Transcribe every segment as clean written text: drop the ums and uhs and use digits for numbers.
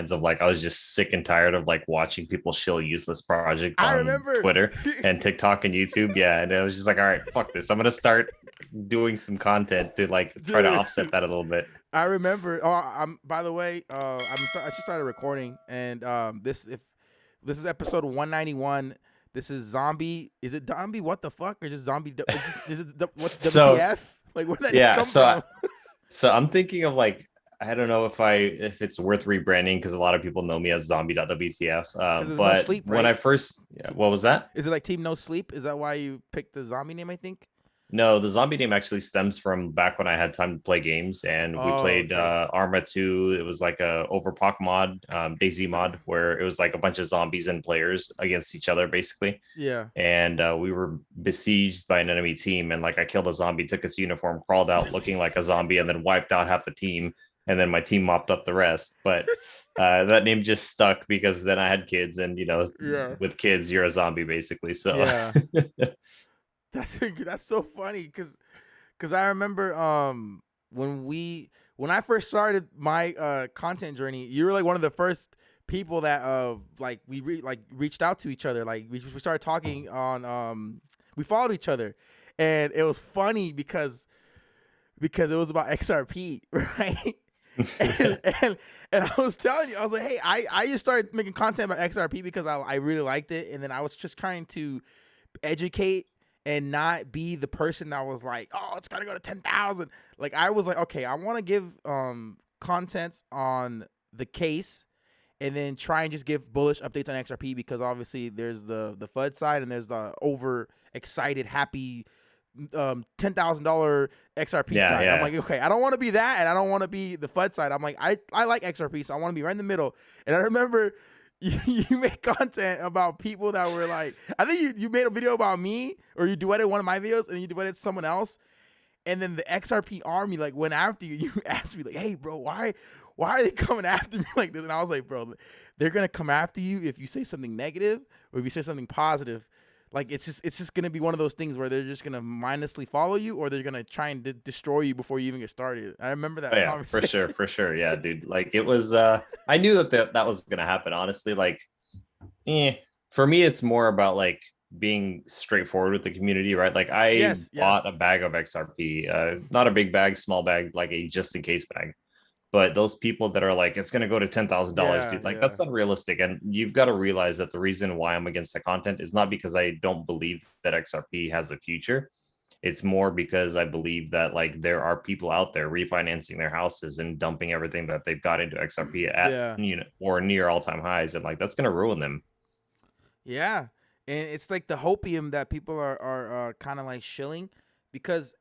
lines of like I was just sick and tired of like watching people shill useless projects I on remember. Twitter and TikTok and YouTube. Yeah, and I was just like, all right, fuck this. I'm gonna start doing some content to like try to Dude, offset that a little bit. I remember. Oh, I'm. By the way, I just started recording, and this is episode 191. This is zombie. Is it zombie? What the fuck? Or just zombie? Is it what So WTF? Like where did that name yeah, come from? so I'm thinking of like I don't know if it's worth rebranding because a lot of people know me as Zombie.wtf. Because there's no But sleep, when right? I first, yeah, what was that? Is it like Team No Sleep? Is that why you picked the zombie name? I think. No, the zombie name actually stems from back when I had time to play games and we Oh, played okay. Arma 2. It was like a Overpoch mod, Daisy mod, where it was like a bunch of zombies and players against each other, basically. Yeah. And we were besieged by an enemy team. And like I killed a zombie, took its uniform, crawled out looking like a zombie, and then wiped out half the team. And then my team mopped up the rest. But that name just stuck because then I had kids, and Yeah. with kids, you're a zombie basically. So Yeah. That's so funny because I remember when I first started my content journey, you were like one of the first people that like reached out to each other. Like we started talking on we followed each other, and it was funny because it was about XRP, right? and, and and I was telling you, I was like, hey, I just started making content about XRP because I really liked it, and then I was just trying to educate and not be the person that was like, oh, it's gotta go to 10,000. Like I was like, okay, I want to give contents on the case, and then try and just give bullish updates on XRP because obviously there's the FUD side and there's the over excited happy $10,000 XRP yeah, side. I'm yeah. like, okay, I don't want to be that, and I don't want to be the FUD side. I'm like, I like XRP, so I want to be right in the middle. And I remember you made content about people that were like, I think you made a video about me, or you duetted one of my videos, and you duetted someone else, and then the XRP army like went after you. You asked me like, hey, bro, why are they coming after me like this? And I was like, bro, they're gonna come after you if you say something negative or if you say something positive. Like it's just gonna be one of those things where they're just gonna mindlessly follow you, or they're gonna try and destroy you before you even get started. I remember Oh that yeah, conversation. for sure. Yeah, dude. Like it was I knew that was gonna happen, honestly. Like, for me, it's more about like being straightforward with the community, right? Like I Yes, bought yes, a bag of XRP, not a big bag, small bag, like a just in case bag. But those people that are like, it's gonna go to $10,000, yeah, dude, like yeah, that's unrealistic. And you've got to realize that the reason why I'm against the content is not because I don't believe that XRP has a future. It's more because I believe that like there are people out there refinancing their houses and dumping everything that they've got into XRP at yeah, or near all-time highs, and like that's gonna ruin them. yeah. And it's like the hopium that people are kind of like shilling because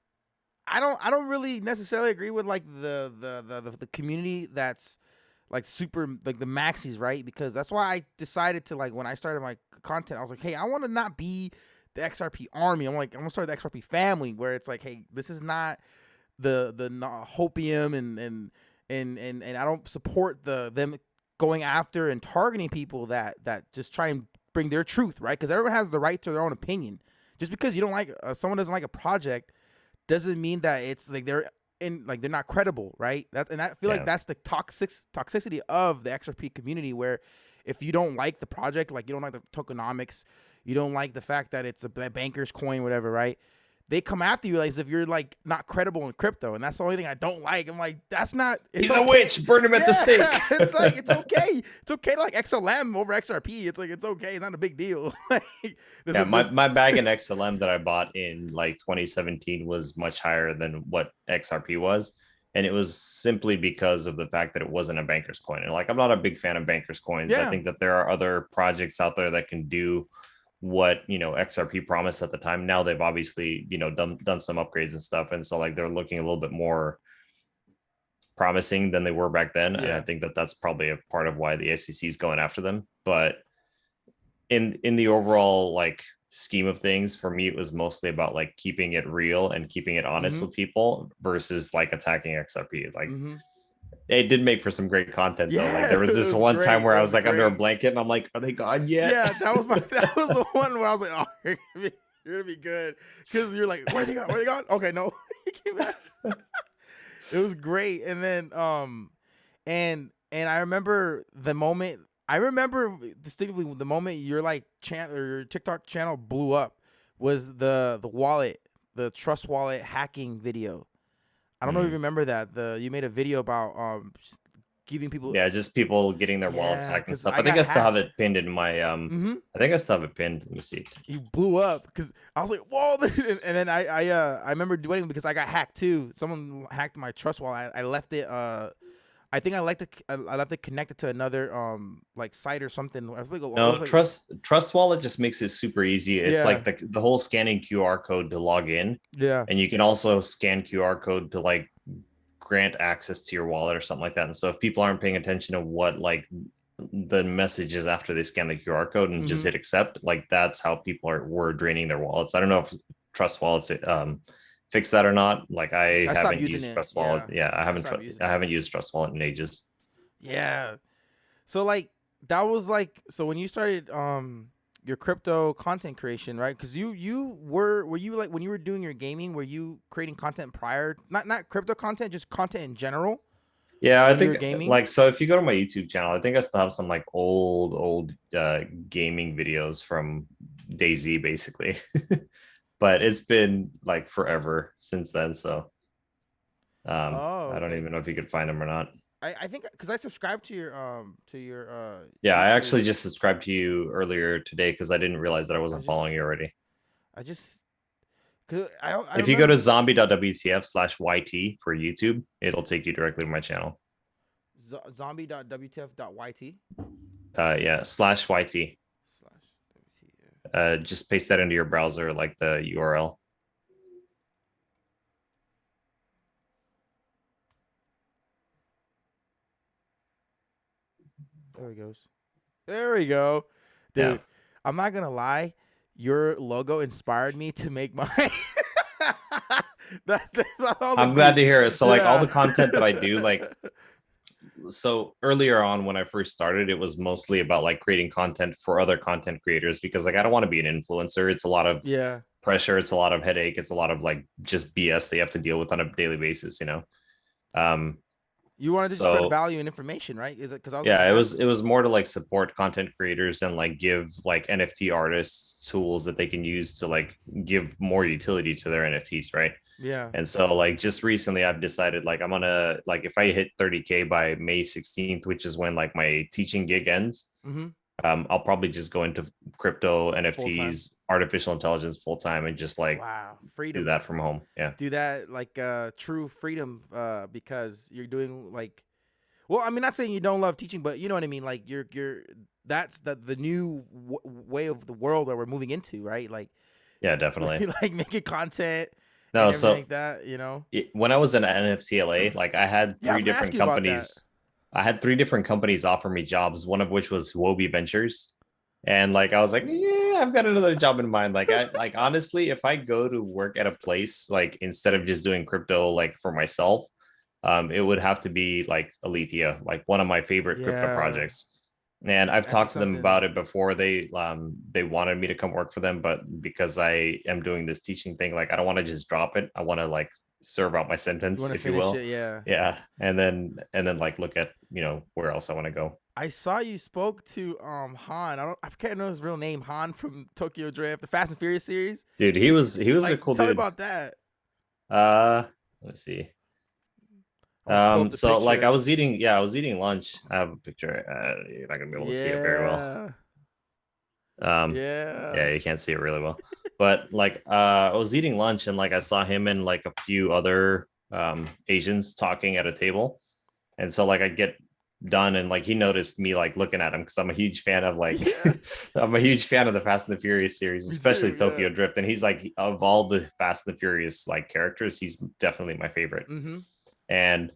I don't really necessarily agree with like the community that's like super like the maxis, right? Because that's why I decided to like when I started my content, I was like, hey, I want to not be the XRP army. I'm like, I'm gonna start the XRP family where it's like, hey, this is not the hopium and I don't support them going after and targeting people that just try and bring their truth, right? Because everyone has the right to their own opinion. Just because you don't like someone doesn't like a project doesn't mean that it's like they're not credible, right? That's and I feel like Yeah. that's the toxicity of the XRP community where if you don't like the project, like you don't like the tokenomics, you don't like the fact that it's a banker's coin, whatever, right? They come after you like as if you're like not credible in crypto, and that's the only thing I don't like. I'm like, that's not. It's He's a okay. witch, burn him at the stake. Yeah, it's like it's okay. It's okay to like XLM over XRP. It's like it's okay. It's not a big deal. Like, Yeah, there's my bag in XLM that I bought in like 2017 was much higher than what XRP was. And it was simply because of the fact that it wasn't a banker's coin. And like, I'm not a big fan of banker's coins. I yeah. think that there are other projects out there that can do what, XRP promised at the time. Now they've obviously, done some upgrades and stuff. And so like they're looking a little bit more promising than they were back then. And I Yeah. think that that's probably a part of why the SEC is going after them. But in the overall like scheme of things, for me it was mostly about like keeping it real and keeping it honest Mm-hmm. with people versus like attacking XRP. Like Mm-hmm. it did make for some great content though. Like Yeah, there was it this was one time great. where It I was was like under a great. blanket and I'm like, are they gone yet? Yeah, that was the one where I was like, oh, you're gonna be good because you're like, where they gone? Where they gone? Okay, no, he came back. It was great, and then And I remember the moment. I remember distinctly the moment your like channel or your TikTok channel blew up was the wallet, the Trust Wallet hacking video. I don't know if you Mhm. remember that. You made a video about giving people. Yeah, just people getting their wallets Yeah, hacked and because stuff. I I think got I still have hacked. it pinned in my Mm-hmm. I think I still have it pinned. Let me see. You blew up because I was like, whoa, and then I remember doing it because I got hacked too. Someone hacked my Trust Wallet. I left it. I think I left it connected to another like site or something. I think it No, was like Trust Wallet just makes it super easy. It's yeah, like the whole scanning QR code to log in, yeah. and you can also scan QR code to like grant access to your wallet or something like that. And so if people aren't paying attention to what like the message is after they scan the QR code and just Mm-hmm. hit accept, like that's how people were draining their wallets. I don't know if Trust Wallets fix that or not. Like I I stopped haven't using used it. Trust Wallet. Yeah, Yeah, I stopped using I it. haven't used Trust Wallet in ages. Yeah. So like that was like so when you started your crypto content creation, right? Because you were you like when you were doing your gaming, were you creating content prior? Not crypto content, just content in general Yeah, I when you were think gaming. like so if you go to my YouTube channel, I think I still have some like old gaming videos from DayZ basically. But it's been like forever since then, so Oh, I don't okay. even know if you could find them or not. I think because I subscribed to your Yeah, I YouTube. actually just subscribed to you earlier today because I didn't realize that I I wasn't following just you already. I just cause I If you go to remember zombie.wtf/YT for YouTube, it'll take you directly to my channel. zombie.wtf.yt Yeah, /YT. slash WTF. Just paste that into your browser, like the URL. There he goes. There we go. Yeah. Dude, I'm not gonna lie, your logo inspired me to make mine. I was I'm like, glad dude, to hear it. So like all yeah. the content that I do, like so earlier on when I first started, it was mostly about like creating content for other content creators because like I don't want to be an influencer. It's a lot of Yeah. pressure, it's a lot of headache, it's a lot of like just BS they have to deal with on a daily basis, you know. Um You wanted to just spread so value and information, right? Is it because I was like, yeah, yeah, it was more to like support content creators and like give like NFT artists tools that they can use to like give more utility to their NFTs, right? yeah. And so like just recently I've decided like I'm gonna like if I hit 30K by May 16th, which is when like my teaching gig ends, Mm-hmm. I'll probably just go into crypto, Full time. NFTs, artificial intelligence full time and just like Wow. do Freedom. that from home. Yeah. Do that like true freedom because you're doing like well, I mean not saying you don't love teaching, but you know what I mean, like you're that's the new way of the world that we're moving into, right? Like Yeah, definitely. like making content and No, everything like so that, you know? when I was in NFTLA, like I had Yeah, I three was gonna ask different you about that. companies. I had three different companies offer me jobs, one of which was Huobi Ventures. And like I was like, yeah, I've got another job in mind. Like I like honestly, if I go to work at a place, like instead of just doing crypto like for myself, it would have to be like Alethea, like one of my favorite crypto Yeah, projects. And I've that's talked like to them about something. it before. They wanted me to come work for them, but because I am doing this teaching thing, like I don't want to just drop it. I want to like serve out my You sentence, want to if you finish will. it? Yeah. Yeah. And then like look at, you know, where else I want to go. I saw you spoke to Han. I can't know his real name. Han from Tokyo Drift, the Fast and Furious series. Dude, You, he was a like, cool tell me dude. about that. Uh let's see. I'm gonna pull up the So like I picture. was eating, yeah, I was eating lunch. I have a picture. You're not gonna be able to see it very well. Yeah, Um, yeah. yeah, you can't see it really well. But like I was eating lunch and like I saw him and like a few other Asians talking at a table. And so like I get done and like he noticed me like looking at him because I'm a huge fan of like Yeah, I'm a huge fan of the Fast and the Furious series, me especially too. Yeah. Tokyo Drift. And he's like of all the Fast and the Furious like characters, he's definitely my favorite. Mm-hmm. And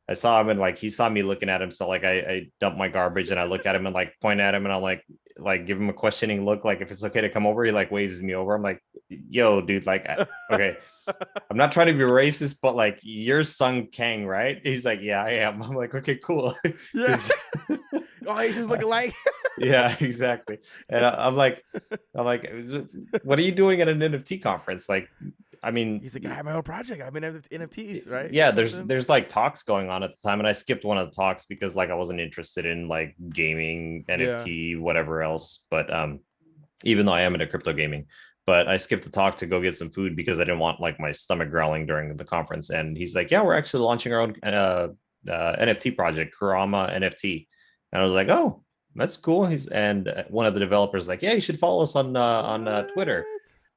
I saw him and like he saw me looking at him. So like I dumped my garbage and I look at him and like point at him and I'm like give him a questioning look, like if it's okay to come over. He like waves me over. I'm like, yo, dude, like okay, I'm not trying to be racist, but like you're Sung Kang, right? He's like, yeah, I am. I'm like, okay, cool. Yeah. All Asians look alike. Yeah, exactly. And I'm like, what are you doing at an NFT conference? Like, I mean, He's like, I have my own project. I'm in NFTs, right? yeah, Or there's like talks going on at the time, and I skipped one of the talks because like I wasn't interested in like gaming, Yeah. NFT, whatever else. But even though I am into crypto gaming, but I skipped the talk to go get some food because I didn't want like my stomach growling during the conference. And he's like, "Yeah, we're actually launching our own NFT project, Kurama NFT." And I was like, "Oh, that's cool." One of the developers like, "Yeah, you should follow us on Twitter." What?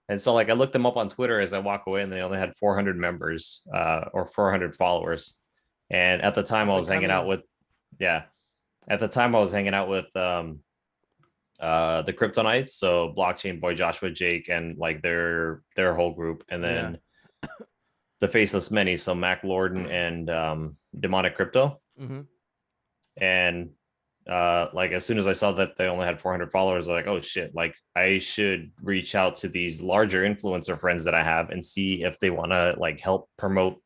And so like I looked them up on Twitter as I walk away, and they only had 400 members or 400 followers. And at the time, I Up and was hanging out coming. with yeah. At the time, I was hanging out with the Kryptonites, so Blockchain Boy, Joshua, Jake, and like their whole group, and Yeah. then the Faceless Many, so Mac Lorden and Demonic Crypto. Mm-hmm. And like as soon as I saw that they only had 400 followers, I'm like, oh shit, like I should reach out to these larger influencer friends that I have and see if they want to like help promote,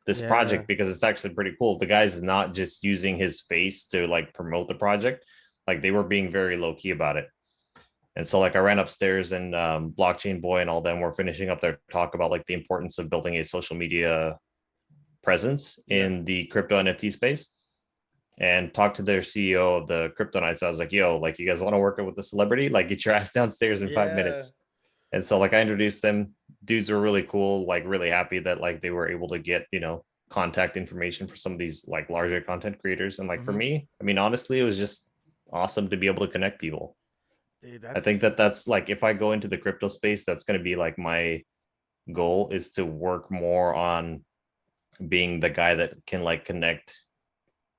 this Yeah. project, because it's actually pretty cool. The guy's not just using his face to like promote the project, like they were being very low key about it. And so like I ran upstairs, and Blockchain Boy and all them were finishing up their talk about like the importance of building a social media presence Yeah. in the crypto NFT space, and talked to their CEO of the Kryptonites. I was like, yo, like you guys want to work with a celebrity? Like get your ass downstairs in five Yeah. minutes. And so like I introduced them. Dudes were really cool, like really happy that like they were able to get, contact information for some of these like larger content creators. And like for Mm-hmm. me, I mean, honestly, it was just awesome to be able to connect people. Dude, I think that's that that's like if I go into the crypto space, that's going to be like my goal, is to work more on being the guy that can like connect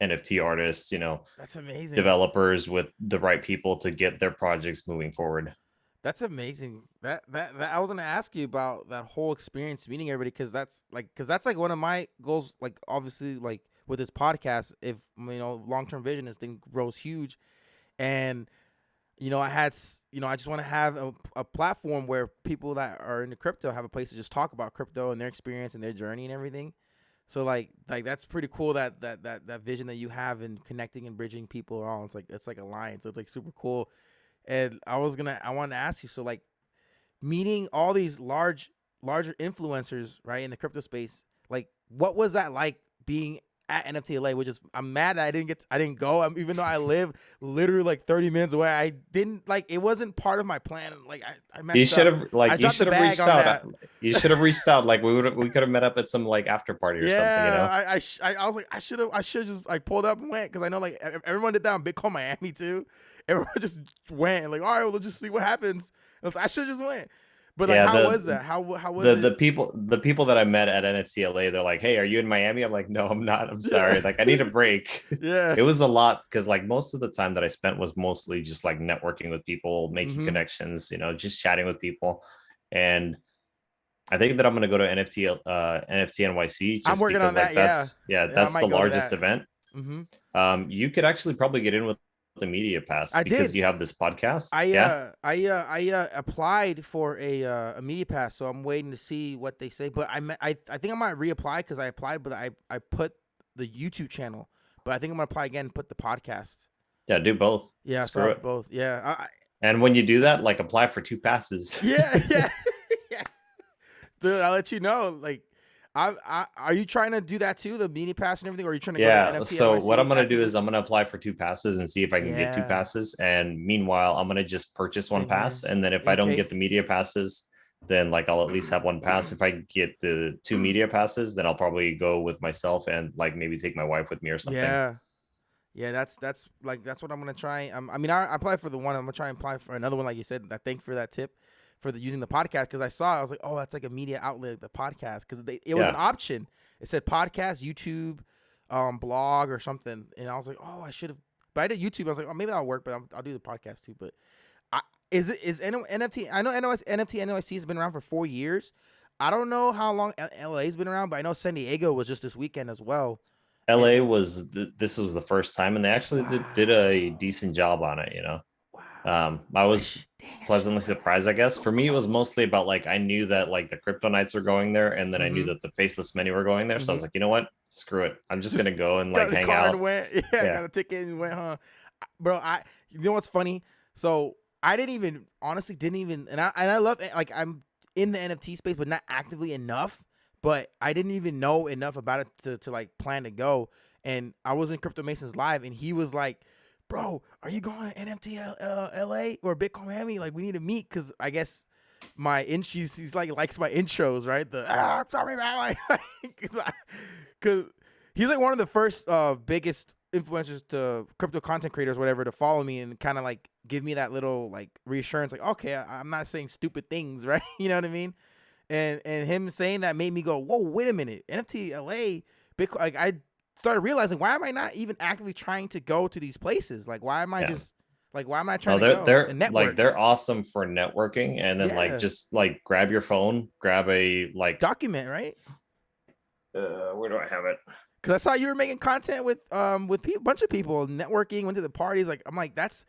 NFT artists, that's amazing. developers with the right people to get their projects moving forward. That's amazing. That I was gonna ask you about that whole experience meeting everybody, because that's like one of my goals. Like obviously, like with this podcast, if long term vision, this thing grows huge, and I just want to have a platform where people that are into crypto have a place to just talk about crypto and their experience and their journey and everything. So like that's pretty cool, that vision that you have in connecting and bridging people all. It's like alliance. So it's like super cool. And I wanted to ask you, so like meeting all these larger influencers, right, in the crypto space, like what was that like being at NFTLA? Which is, I'm mad that I didn't go. Even though I live literally like 30 minutes away, I didn't, like, it wasn't part of my plan. Like I You messed should up. have I like you dropped the should have bag reached on out. that. You should have reached out. Like we could have met up at some like after party or something. Yeah, I was like, I should just like pulled up and went, because I know like everyone did that on Bitcoin Miami too. Everyone just went like, all right, well, let's just see what happens. I should just went. But like, Yeah, how was that? How was the it? people that I met at NFTLA, they're like, "Hey, are you in Miami?" I'm like, "No, I'm not. I'm Yeah, sorry. Like, I need a break." yeah. It was a lot because like most of the time that I spent was mostly just like networking with people, making Mm-hmm. connections, just chatting with people. And I think that I'm gonna go to NFT NYC I'm just working because on like that. Yeah, yeah. I that's the might go to largest that. event. Mm-hmm. You could actually probably get in with the media pass I because did. you have this podcast. Yeah. I applied for a media pass, so I'm waiting to see what they say. But I think I might reapply, because I applied, but I put the YouTube channel, but I think I'm gonna apply again and put the podcast. Yeah, do both. Yeah, so I Screw have it. both. Yeah, And when you do that, like apply for 2 passes. yeah, yeah, yeah. Dude, I'll let you know. Like, are you trying to do that too, the media pass and everything, or are you trying to go to Yeah. NFT So what I'm NYC gonna do actively? is I'm gonna apply for 2 passes and see if I can get two Yeah, passes. And meanwhile, I'm gonna just purchase one same here. pass. And then if I In don't get the case. media passes, then like I'll at least have one pass. If I get the two media passes, then I'll probably go with myself and like maybe take my wife with me or something. Yeah. Yeah, that's what I'm gonna try. I mean, I applied for the one. I'm gonna try and apply for another one, like you said. I thank for that tip for using the podcast, because I was like, oh, that's like a media outlet, the podcast, because it was an Yeah. option. It said podcast, YouTube, blog or something, and I was like, oh, I should have. But I did YouTube. I was like, oh, maybe that'll work, but I'll do the podcast too. But is NFT? I know NFT NYC has been around for 4 years. I don't know how long LA's been around, but I know San Diego was just this weekend as well. LA And was this was the first time, and they actually did a wow, decent job on it. wow. I was Dang, I should pleasantly have went. surprised, I guess. So For me, it was mostly close. about like I knew that like the Kryptonites were going there, and then I knew Mm-hmm. that the Faceless Many were going there. So I was Mm-hmm. like, you know what? Screw it. I'm just Just gonna go and got like in the hang car and out. went. Yeah, Yeah. got a ticket and went, huh? Bro, you know what's funny? So I didn't even, honestly, didn't even, and I love, like, in the NFT space, but not actively enough. But I didn't even know enough about it to like plan to go. And I was in Crypto Masons live, and he was like, "Bro, are you going to NFTLA or Bitcoin Miami? Like, we need to meet." Because I guess my he's like likes my intros, right? I'm sorry, man, because he's like one of the first biggest influencers to crypto content creators, whatever, to follow me and kind of like give me that little like reassurance, like, okay, I'm not saying stupid things, right? You know what I mean? And him saying that made me go, whoa, wait a minute, NFTLA, Bitcoin. Like, I started realizing, why am I not even actively trying to go to these places? Like, why am I just like, why am I trying to go they're and network? like, they're awesome for networking, and then like just like grab your phone, grab a like document, right? Where do I have it? Because I saw you were making content with a bunch of people, networking, went to the parties. Like, I'm like, that's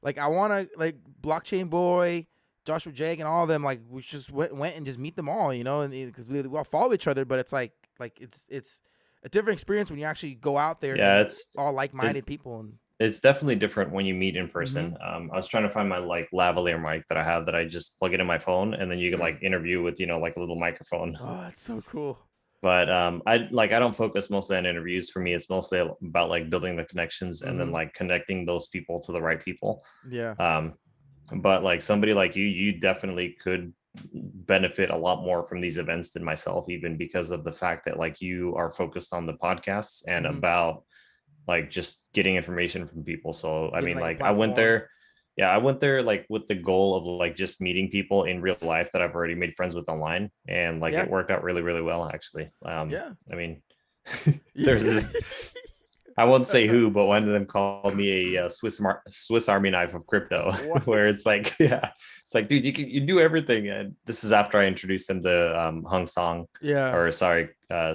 like, I want to, like, Blockchain Boy, Joshua Jake, and all of them. Like, we just went and just meet them all, you know, and because we all follow each other. But it's like it's a different experience when you actually go out there. Yeah, and it's all like-minded people. And it's definitely different when you meet in person. I was trying to find my like lavalier mic that I have, that I just plug it in my phone, and then you can like interview with, you know, like a little microphone. Oh, that's so cool. But I don't focus mostly on interviews. For me, it's mostly about like building the connections and then like connecting those people to the right people. Yeah. But like somebody like you definitely could benefit a lot more from these events than myself, even because of the fact that like you are focused on the podcasts and about like just getting information from people. So I mean, like I went there like with the goal of like just meeting people in real life that I've already made friends with online, and like it worked out really, really well, actually. I mean, there's this, I won't say who, but one of them called me a Swiss Army knife of crypto, where it's like, it's like, dude, you do everything. And this is after I introduced them to Hung Song,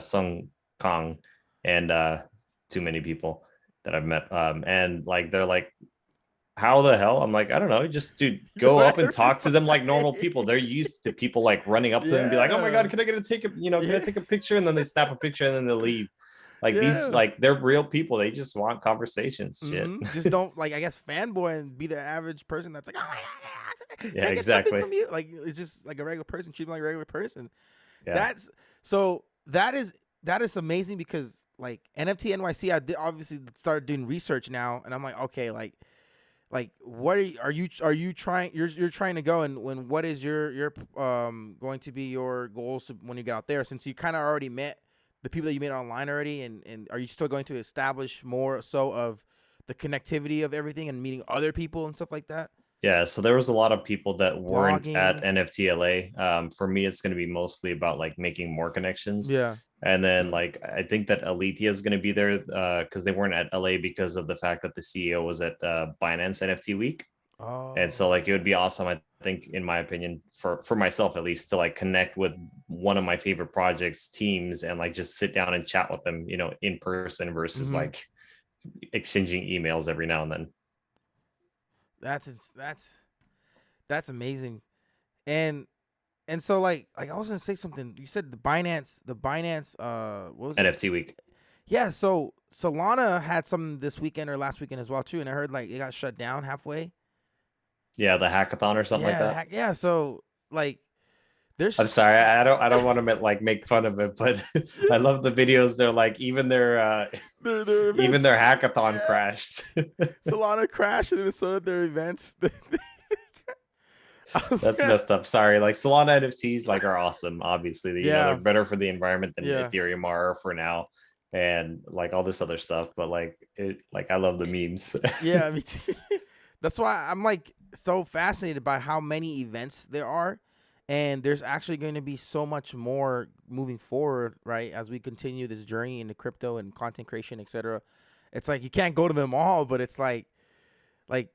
Sung Kong, and too many people that I've met. And like, they're like, how the hell? I'm like, I don't know. Just, dude, go up and talk to them like normal people. They're used to people like running up to them and be like, oh my God, can I take a picture? And then they snap a picture and then they leave. Like these, like, they're real people. They just want conversations. Shit. Just don't, like, I guess, fanboy and be the average person that's like, oh my God, can I get exactly. something from you? Like, it's just like a regular person, treat them like a regular person. Yeah. That is amazing, because like NFT NYC, obviously started doing research now, and I'm like, okay, like what are you trying? You're trying to go, and what is your going to be your goals when you get out there? Since you kind of already met the people that you met online already, and are you still going to establish more so of the connectivity of everything and meeting other people and stuff like that? Yeah, so there was a lot of people that weren't at NFTLA. For me, it's going to be mostly about like making more connections. Yeah. And then like I think that Alethea is going to be there because they weren't at LA because of the fact that the CEO was at Binance NFT Week. Oh. And so like it would be awesome, I think, in my opinion, for myself at least, to like connect with one of my favorite projects teams and like just sit down and chat with them, you know, in person versus like exchanging emails every now and then. That's amazing. And so like I was gonna say something. You said the Binance what was it? NFT Week. Yeah, so Solana had some this weekend or last weekend as well too, and I heard like it got shut down halfway. Yeah, the hackathon or something like that. So like there's, I'm sorry, I don't want to like make fun of it, but I love the videos. They're like, even their even their hackathon crashed. Solana crashed, and so their events. That's messed up. Sorry. Like Solana NFTs like are awesome. Obviously, they're better for the environment than Ethereum are for now, and like all this other stuff. But like I love the memes. Yeah, me too. That's why I'm like so fascinated by how many events there are, and there's actually going to be so much more moving forward, right? As we continue this journey into crypto and content creation, etc. It's like you can't go to them all, but it's like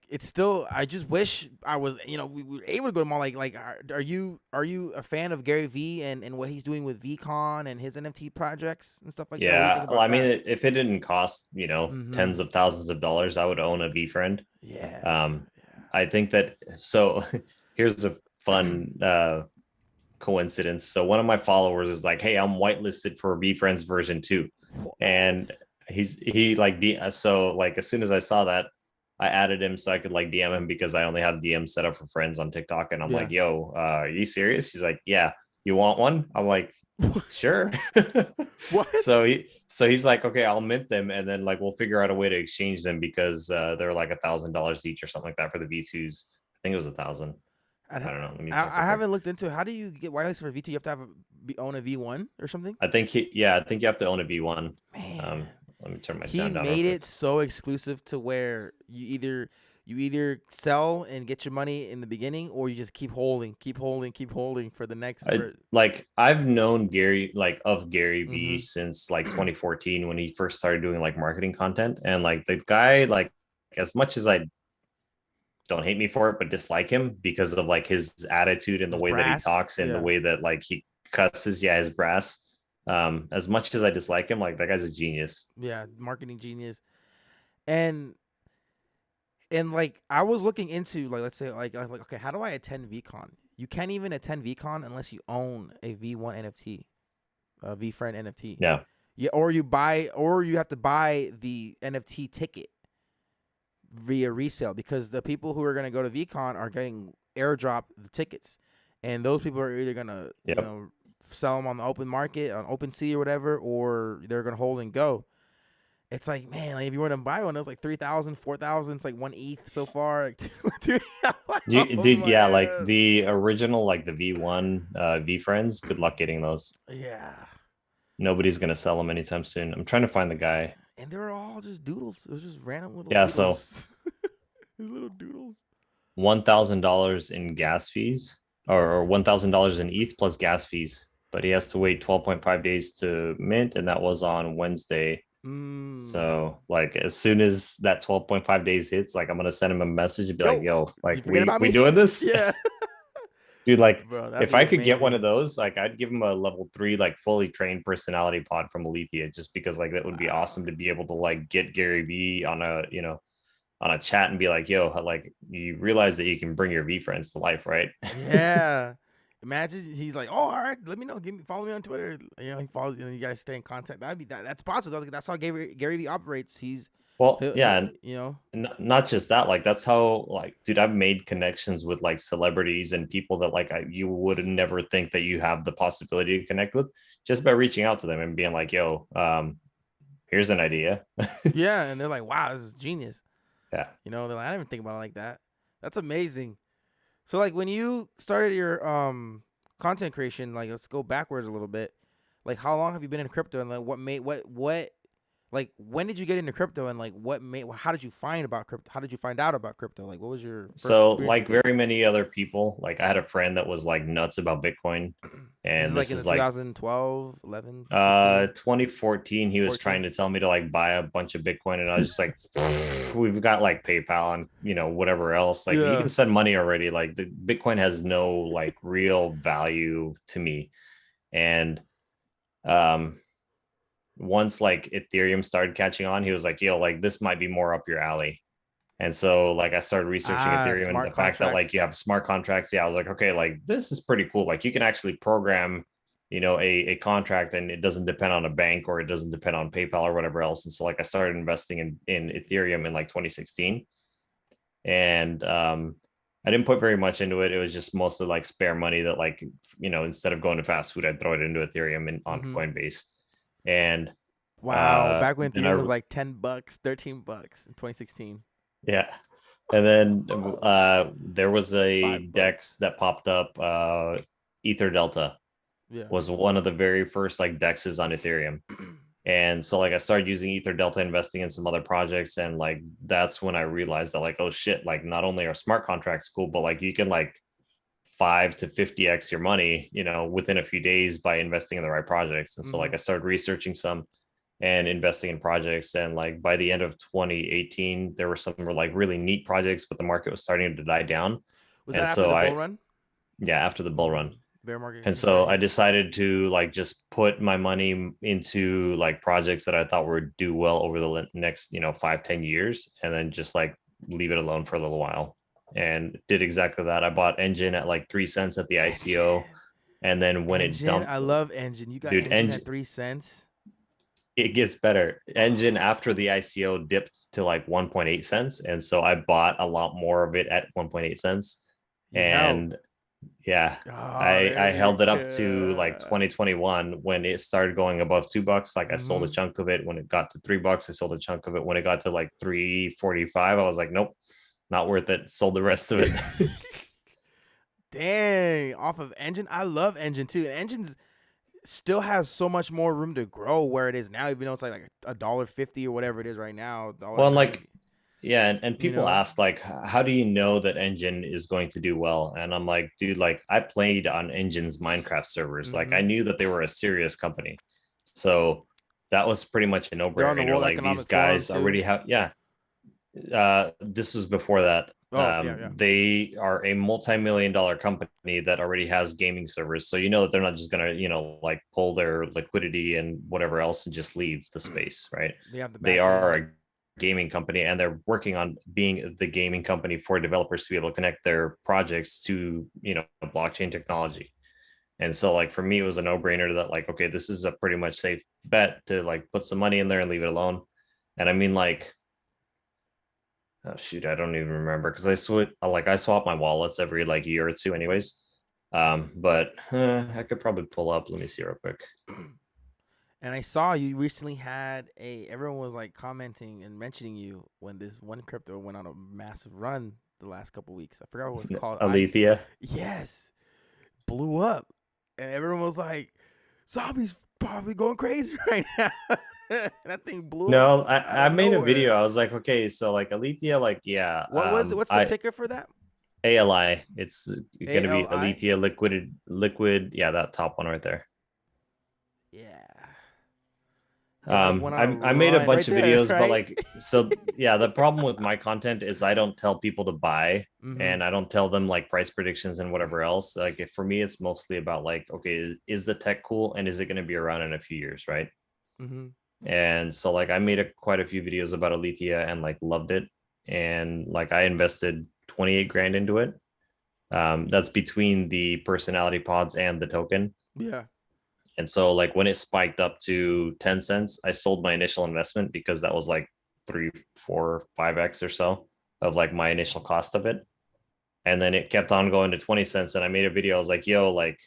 it's still, I just wish I was, we were able to go to them all. Like are you a fan of Gary V and what he's doing with VCon and his NFT projects and stuff like that? Yeah, well, I mean, if it didn't cost tens of thousands of dollars, I would own a V friend. Yeah. I think that, so here's a fun coincidence. So one of my followers is like, hey, I'm whitelisted for V Friends version 2. And so like as soon as I saw that, I added him so I could like DM him because I only have DM set up for friends on TikTok. And I'm Yeah. like, yo, are you serious? He's like, yeah, you want one? I'm like, sure. What? So he's like, okay, I'll mint them and then like we'll figure out a way to exchange them because they're like $1,000 each or something like that for the V2s. I think it was 1,000. I, I don't know. Let me check I real quick. haven't looked into it. How do you get wireless for V2? You have to own a V1 or something. I think you have to own a V1. Man, Let me turn my he sound down real made quick. it so exclusive to where you either sell and get your money in the beginning, or you just keep holding, keep holding for the next. I've known Gary like of Gary V Mm-hmm. since like 2014 when he first started doing like marketing content and like the guy like as much as I don't hate me for it but dislike him because of like his attitude and the His way that he brass, talks and the yeah, way that like he cusses his brass as much as I dislike him like that guy's a genius. yeah, marketing genius, and like I was looking into like let's say like okay, how do I attend VCon? You can't even attend VCon unless you own a V1 NFT, a VFriend NFT. Yeah. Yeah, or you have to buy the NFT ticket via resale because the people who are gonna go to VCon are getting airdrop the tickets, and those people are either gonna Yep. sell them on the open market on OpenSea or whatever, or they're gonna hold and go. It's like, man, like if you were to buy one, it was like 3,000, 4,000. It's like 1 ETH so far. Like, dude, oh Dude, my yeah, like god. the original like the V1 V friends, good luck getting those. Yeah. Nobody's gonna sell them anytime soon. I'm trying to find the guy. And they were all just doodles. It was just random little Yeah, so doodles. These little doodles. $1,000 in gas fees or Damn. $1,000 in ETH plus gas fees, but he has to wait 12.5 days to mint, and that was on Wednesday. Mm. So like as soon as that 12.5 days hits, like I'm gonna send him a message and be like, Yo, yo, you like forget about we me? doing this? Yeah. Dude, like Bro, that'd if be I could get one of amazing. those, like I'd give him a level 3, like fully trained personality pod from Alethea, just because like that would be Wow. awesome to be able to like get Gary V on a on a chat and be like, yo, like you realize that you can bring your V friends to life, right? Yeah. Imagine he's like, oh, all right, let me know. Follow me on Twitter. He follows you, and you guys stay in contact. That's possible. That's how Gary Vee operates. Well, He'll yeah, and you know, not just that, like that's how like dude, I've made connections with like celebrities and people that like you would never think that you have the possibility to connect with just by reaching out to them and being like, yo, here's an idea. yeah, and they're like, wow, this is genius. Yeah. They're like, I didn't even think about it like that. That's amazing. So like when you started your content creation, like let's go backwards a little bit. Like how long have you been in crypto, and like what made what like when did you get into crypto, and like what made how did you find about crypto? How did you find out about crypto? Like what was your first So, experience like with it? very many other people, like I had a friend that was like nuts about Bitcoin, This is and like this in the is like 2012, 11, 15, 2014. He was 14. trying to tell me to like buy a bunch of Bitcoin, and I was just like, we've got like PayPal and whatever else. Like you Yeah. can send money already. Like the Bitcoin has no like real value to me, and um once like Ethereum started catching on, he was like, yo, like this might be more up your alley. And so like I started researching Ethereum and Smart the fact that like you contracts. have smart contracts. Yeah, I was like, okay, like this is pretty cool. Like you can actually program, a contract and it doesn't depend on a bank or it doesn't depend on PayPal or whatever else. And so like I started investing in Ethereum in like 2016. And I didn't put very much into it. It was just mostly like spare money that like, instead of going to fast food, I'd throw it into Ethereum and on Mm-hmm. Coinbase. And Wow, back when then Ethereum I was like $10, $13 in 2016. yeah. And then there was a $5. dex that popped up. Ether Delta Yeah. was one of the very first like dexes on Ethereum. And so like I started using Ether Delta, investing in some other projects, and like that's when I realized that like, oh shit, like not only are smart contracts cool, but like you can like 5 to 50x your money, within a few days by investing in the right projects. And so Mm-hmm. like I started researching some and investing in projects. And like by the end of 2018, there were some like really neat projects, but the market was starting to die down. Was that And after so the bull run? yeah, after the bull run. Bear market And started so I hitting. decided to like just put my money into like projects that I thought would do well over the next, 5, 10 years, and then just like leave it alone for a little while. And did exactly that. I bought Engine at like 3 cents at the ICO. Engine. And then when it Engine. dumped, I love Engine. You got dude, Engine Engine, at 3 cents. it gets better. Enjin after the ICO dipped to like 1.8 cents. And so I bought a lot more of it at 1.8 cents. You held. And yeah, Oh, I there we held it up to like go. 2021 when it started going above $2. Like I sold a Mm-hmm. chunk of it when it got to $3. I sold a chunk of it when it got to like 3.45. I was like, nope, not worth it. Sold the rest of it. Dang, off of Engine. I love Engine too. And Engine's still has so much more room to grow where it is now, even though it's like $1.50 or whatever it is right now, Well, and like, 1.90. yeah, and You people know. ask like, how do you know that Engine is going to do well? And I'm like, dude, like I played on Engine's Minecraft servers. Like I Mm-hmm. knew that they were a serious company, so that was pretty much a They're on the no-brainer. World Like these Economic Forum guys too. already have, yeah. This was before that. Oh yeah, yeah. They are a multi-million dollar company that already has gaming servers, so you know that they're not just gonna, like pull their liquidity and whatever else and just leave the space, right? They have the They back are end. a gaming company and they're working on being the gaming company for developers to be able to connect their projects to, blockchain technology. And so like for me, it was a no-brainer that like, okay, this is a pretty much safe bet to like put some money in there and leave it alone. And I mean, like, oh shoot, I don't even remember because I swap my wallets every like year or two, anyways. But I could probably pull up. Let me see real quick. And I saw you recently had everyone was like commenting and mentioning you when this one crypto went on a massive run the last couple weeks. I forgot what it's called. Ice. Alethea. Yes. Blew up. And everyone was like, Zombie's probably going crazy right now. And that thing blew up No, out I of made a nowhere. video. I was like, okay, so like Alethea, like yeah, What was it? What's the I ticker for that? ALI. It's gonna be ALI? Alethea liquid. Yeah, that top one right there. Yeah. And it went on a I made a run right bunch of there, videos, but right? like, so yeah, the problem with my content is I don't tell people to buy Mm-hmm. and I don't tell them like price predictions and whatever else. Like, if for me, it's mostly about like, okay, is the tech cool and is it going to be around in a few years, right? Mm-hmm. And so like I made quite a few videos about Alethea and like loved it, and like I invested 28 grand into it. That's between the personality pods and the token. Yeah. And so like when it spiked up to 10 cents, I sold my initial investment because that was like 3, 4, 5x or so of like my initial cost of it. And then it kept on going to 20 cents. And I made a video. I was like, yo, like,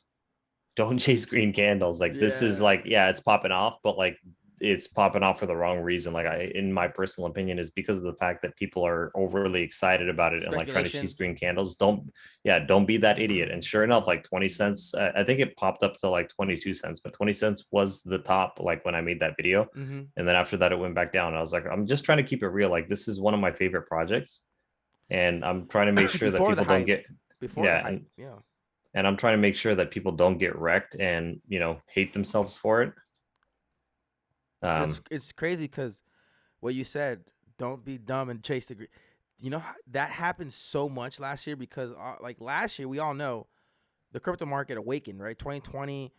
don't chase green candles. Like this is Yeah. like, yeah, it's popping off, but like it's popping off for the wrong reason. Like in my personal opinion, is because of the fact that people are overly excited about it and like trying to chase Speculation. green candles. Don't be that idiot. And sure enough, like 20 cents, I think it popped up to like 22 cents, but 20 cents was the top, like when I made that video. Mm-hmm. And then after that, it went back down. I was like, I'm just trying to keep it real. Like this is one of my favorite projects. And I'm trying to make sure that Before the people don't hype. get, Before the yeah. hype. Yeah. And I'm trying to make sure that people don't get wrecked and hate themselves for it. And it's Um, it's crazy because what you said, don't be dumb and chase the green. That happened so much last year because like last year we all know the crypto market awakened, right? 2020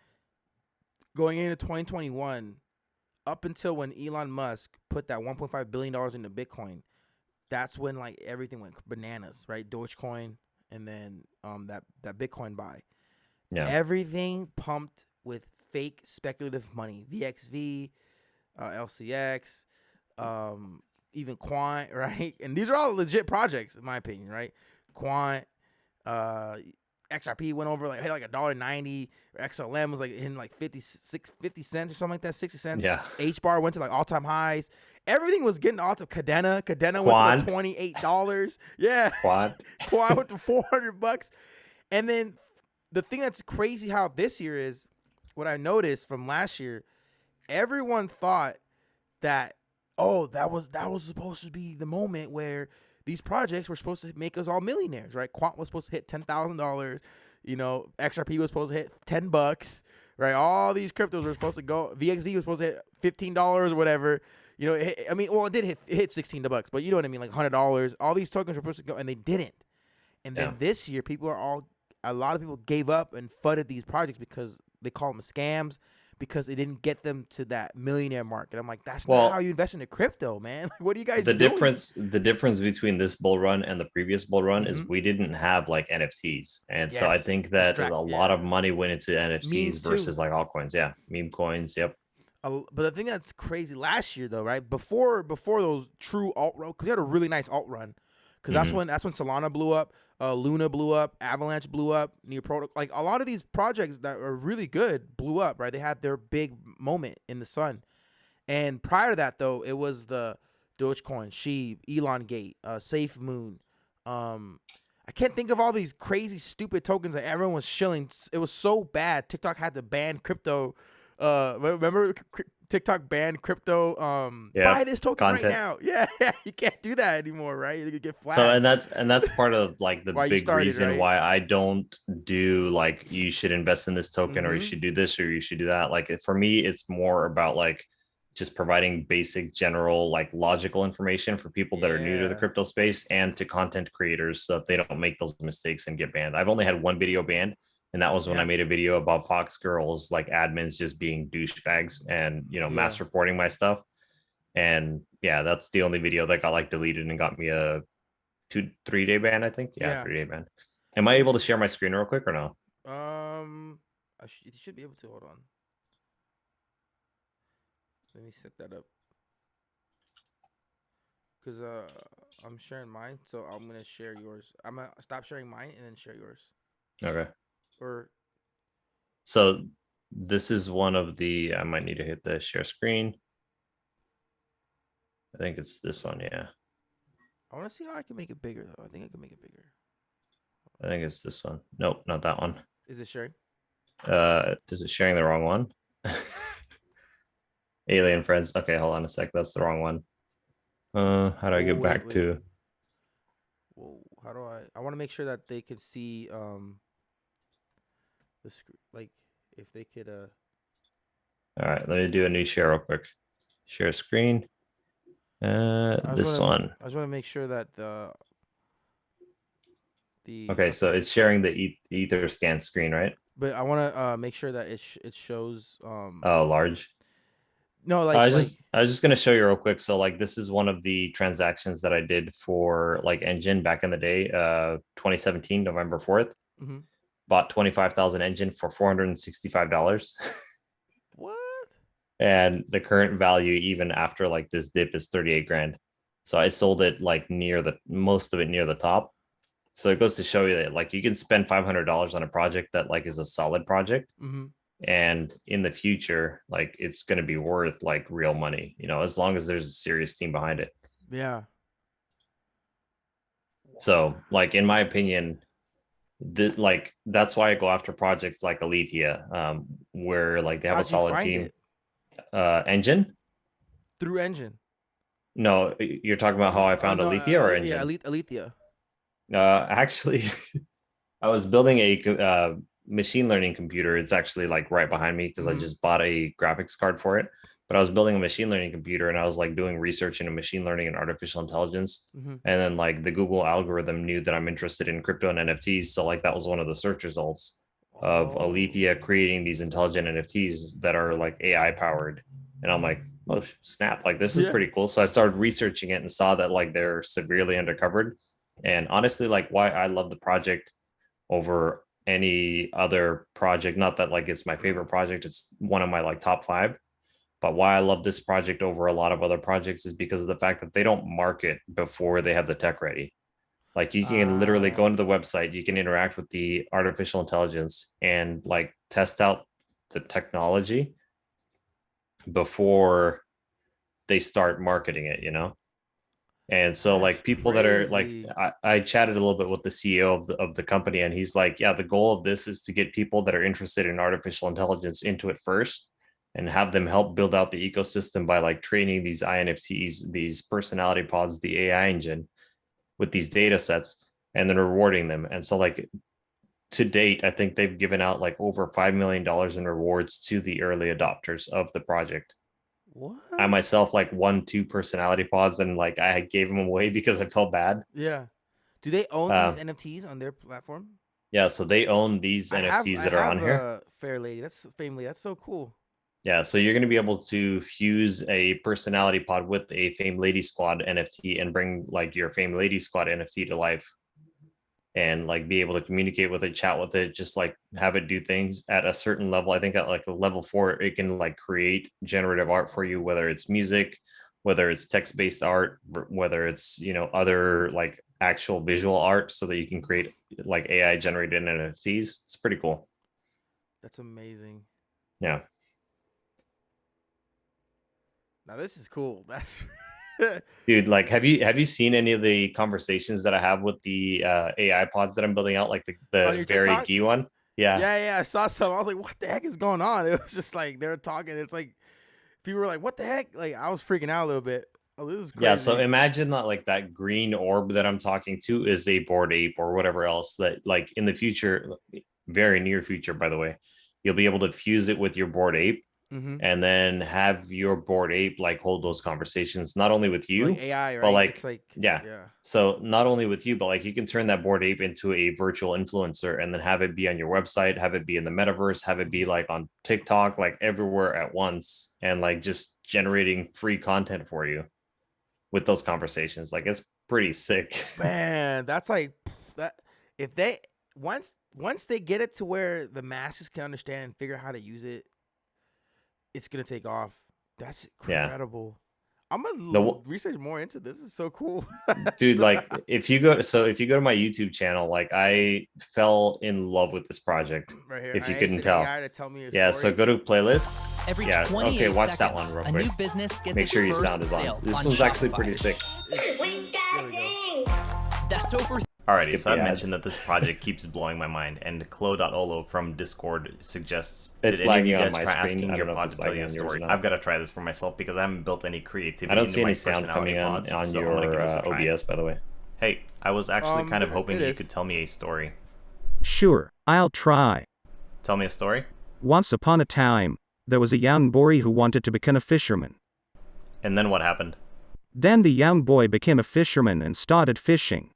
going into 2021 up until when Elon Musk put that 1.5 billion dollars into Bitcoin. That's when like everything went bananas, right? Dogecoin and then that Bitcoin buy. yeah. Everything pumped with fake speculative money. VXV, LCX, even Quant, right? And these are all legit projects, in my opinion, right? Quant, uh, XRP went over like hit like $1.90. XLM was like in like 50 cents or something like that, 60 cents. Yeah. H bar went to like all time highs. Everything was getting all to Cadena. Cadena went to like Quant. $28. Yeah. Quant. Quant went to $400. And then the thing that's crazy how this year is, what I noticed from last year, everyone thought that that was supposed to be the moment where these projects were supposed to make us all millionaires, right? Quant was supposed to hit $10,000, XRP was supposed to hit $10, right? All these cryptos were supposed to go. VXV was supposed to hit $15 or whatever. It did hit $16, but you know what I mean, like $100. All these tokens were supposed to go, and they didn't. And Yeah. then this year, a lot of people gave up and fudded these projects because they call them scams because it didn't get them to that millionaire mark. And I'm like, that's not how Well, you invest into crypto, man. Like, what are you guys the doing? difference between this bull run and the previous bull run is Mm-hmm. we didn't have like NFTs. And so I Yes. think that a lot Yeah. of money went into Memes NFTs too. versus like altcoins. Yeah. Meme coins. Yep. But the thing that's crazy last year though, right? Before those true alt run, because we had a really nice alt run, because Hmm. that's when Solana blew up, Luna blew up, Avalanche blew up, Near Protocol, like a lot of these projects that are really good blew up, right? They had their big moment in the sun. And prior to that, though, it was the Dogecoin, Sheep, Elon Gate, Safe Moon. Um, I can't think of all these crazy, stupid tokens that everyone was shilling. It was so bad. TikTok had to ban crypto. Remember TikTok banned crypto? Buy Yep. this token right Content. now. Yeah, yeah, you can't do that anymore, right? You could get So flagged. and that's part of like the Why you big started, reason right? why I don't do like you should invest in this token or you Mm-hmm. should do this or you should do that. Like for me, it's more about like just providing basic general like logical information for people that are new to the Yeah. crypto space and to content creators so that they don't make those mistakes and get banned. I've only had one video banned, and that was when I Yeah. made a video about Fox girls like admins just being douchebags and Yeah. mass reporting my stuff. And yeah, that's the only video that got like deleted and got me a 2 3 day ban, I think. Yeah, Yeah. 3 day ban. Am I I able to mean, share my screen real quick or no? you should be able to. Hold on. Let me set that up. Cause I'm sharing mine, so I'm gonna share yours. I'm gonna stop sharing mine and then share yours. Okay. Or So this is one of the, I might need to hit the share screen. I think it's this one. Yeah. I want to see how I can make it bigger though. I think I can make it bigger. I think it's this one. Nope, not that one. Is it sharing? Is it sharing the wrong one? Alien friends. Okay, hold on a sec. That's the wrong one. How do I Oh get wait, back wait. to? Whoa, how do I? I want to make sure that they can see the screen. Like if they could All right, let me do a new share real quick. Share screen. This one. I just want to make sure that the Okay, so okay. it's sharing the ether scan screen, right? But I want to make sure that it shows Oh, large. no I was like just I was just gonna show you real quick. So like this is one of the transactions that I did for like Enjin back in the day, 2017, November 4th. mm-hmm. Bought 25,000 Enjin for $465. What? And the current value, even after like this dip, is 38 grand. So I sold it like near the most of it near the top. So it goes to show you that like you can spend $500 on a project that like is a solid project, Mm-hmm. and in the future like it's going to be worth like real money, as long as there's a serious team behind it. Yeah. So like in my Wow. opinion, like that's why I go after projects like Alethea, where like they have a How'd you solid find team. it? Engine. Through Engine. No, you're talking about how I found No, Alethea or yeah, Engine. Alethea. Actually, I was building a machine learning computer. It's actually like right behind me because I Mm-hmm. just bought a graphics card for it. But I was building a machine learning computer and I was like doing research into machine learning and artificial intelligence. Mm-hmm. And then like the Google algorithm knew that I'm interested in crypto and NFTs. So like that was one of the search results of Oh. Alethea creating these intelligent NFTs that are like AI powered. And I'm like, oh snap, like this is Yeah. pretty cool. So I started researching it and saw that like they're severely undercovered. And honestly, like why I love the project over any other project, not that like it's my favorite project, it's one of my like top 5, but why I love this project over a lot of other projects is because of the fact that they don't market before they have the tech ready. Like you can literally go Uh, into the website, you can interact with the artificial intelligence and like test out the technology before they start marketing it. And so that's like people that are like crazy. I chatted a little bit with the CEO of the company, and he's like, yeah, the goal of this is to get people that are interested in artificial intelligence into it first and have them help build out the ecosystem by like training these INFTs, these personality pods, the AI engine with these data sets, and then rewarding them. And so like to date, I think they've given out like over $5 million in rewards to the early adopters of the project. I What? myself like won 2 personality pods and like I gave them away because I felt bad. Yeah. Do they own these Um, NFTs on their platform? yeah, so they own these NFTs I that are have on here. a Fair Lady. That's family. That's so cool. Yeah, so you're going to be able to fuse a personality pod with a Fame Lady Squad NFT and bring like your Fame Lady Squad NFT to life. and like be able to communicate with it, chat with it, just like have it do things at a certain level. I think at like a level 4, it can like create generative art for you, whether it's music, whether it's text-based art, whether it's, you know, other like actual visual art, so that you can create like AI generated NFTs. It's pretty cool. That's amazing. Yeah. Now this is cool. That's Dude, like have you seen any of the conversations that I have with the AI pods that I'm building out, like on the your very TikTok. gee one? Yeah. Yeah, yeah, I saw some. I was like, what the heck is going on? It was just like they were talking. It's like people were like, what the heck? Like I was freaking out a little bit. Oh, this is Yeah, so crazy. imagine that like that green orb that I'm talking to is a bored ape or whatever else that like in the future, very near future, by the way, you'll be able to fuse it with your bored ape Mm-hmm. and then have your bored ape like hold those conversations, not only with Like you, AI, but right? It's like, like yeah. yeah. So not only with you, but like you can turn that bored ape into a virtual influencer and then have it be on your website, have it be in the metaverse, have it And be just like on TikTok, like everywhere at once, and like just generating free content for you with those conversations. Like it's pretty sick. man, that's like that. If they once they get it to where the masses can understand and figure out how to use it, it's gonna take off. That's Yeah. incredible. I'm gonna The research more into this. This is so cool. dude, like if you go to my YouTube channel, like I fell in love with this project. Right here, If I you couldn't asked tell. AI to tell me a Yeah, so story. go to playlists. Every Yeah, okay, 28 watch that one seconds, real a quick. new business gets Make its sure your first sound is on. sale This on one's actually Shopify. pretty sick. We There got we go. dings. That's over. Alrighty, Skip so the I ad. mentioned that this project keeps blowing my mind, and Chloe.olo from Discord suggests, It's did any of you lagging on guys my try screen. asking I your don't know if pod it's to tell lagging you a on yours or story? not. I've got to try this for myself because I haven't built any creativity I don't into see my any sound personality coming pods, on so I'm gonna your give this a try. OBS, by the way. Hey, I was actually kind of hoping it you is. could tell me a story. Sure, I'll try. Tell me a story, Once upon a time, there was a young boy who wanted to become a fisherman. and then what happened? Then the young boy became a fisherman and started fishing.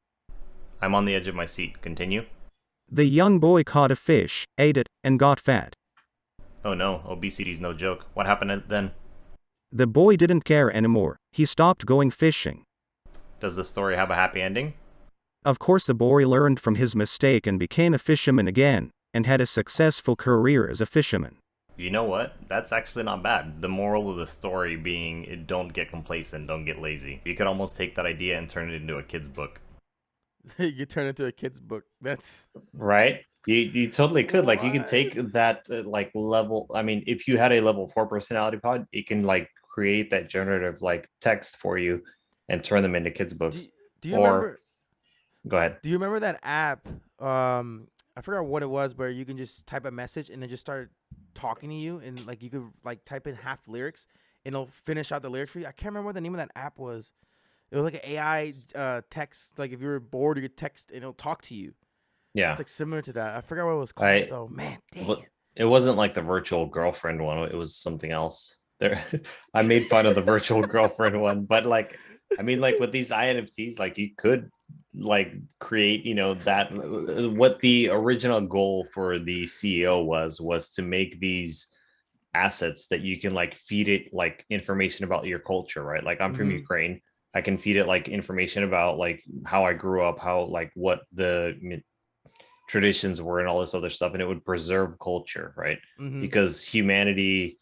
I'm on the edge of my seat. Continue. The young boy caught a fish, ate it, and got fat. Oh no, obesity's no joke. What happened then? The boy didn't care anymore. He stopped going fishing. Does the story have a happy ending? Of course, the boy learned from his mistake and became a fisherman again, and had a successful career as a fisherman. You know what? That's actually not bad. The moral of the story being, don't get complacent, don't get lazy. You could almost take that idea and turn it into a kid's book. You could turn it into a kid's book. That's Right? You totally could. Like you can take What? that like level. I mean, if you had a level 4 personality pod, it can like create that generative like text for you and turn them into kids' do, books. do you Or remember go ahead. do you remember that app? I forgot what it was, where you can just type a message and it just start talking to you, and like you could like type in half lyrics and it'll finish out the lyrics for you. I can't remember what the name of that app was. It was like an AI text. Like if you were bored, you could text and it'll talk to you. Yeah. It's like similar to that. I forgot what it was called I though. Man, dang But it. it wasn't like the virtual girlfriend one. It was something else. There, I made fun of the virtual girlfriend one, but like, I mean, like with these INFTs, like you could like create, you know, that what the original goal for the CEO was to make these assets that you can like feed it like information about your culture, right? Like I'm from Mm-hmm. Ukraine. I can feed it like information about like how I grew up, how like what the traditions were and all this other stuff, and it would preserve culture, right? Mm-hmm. Because humanity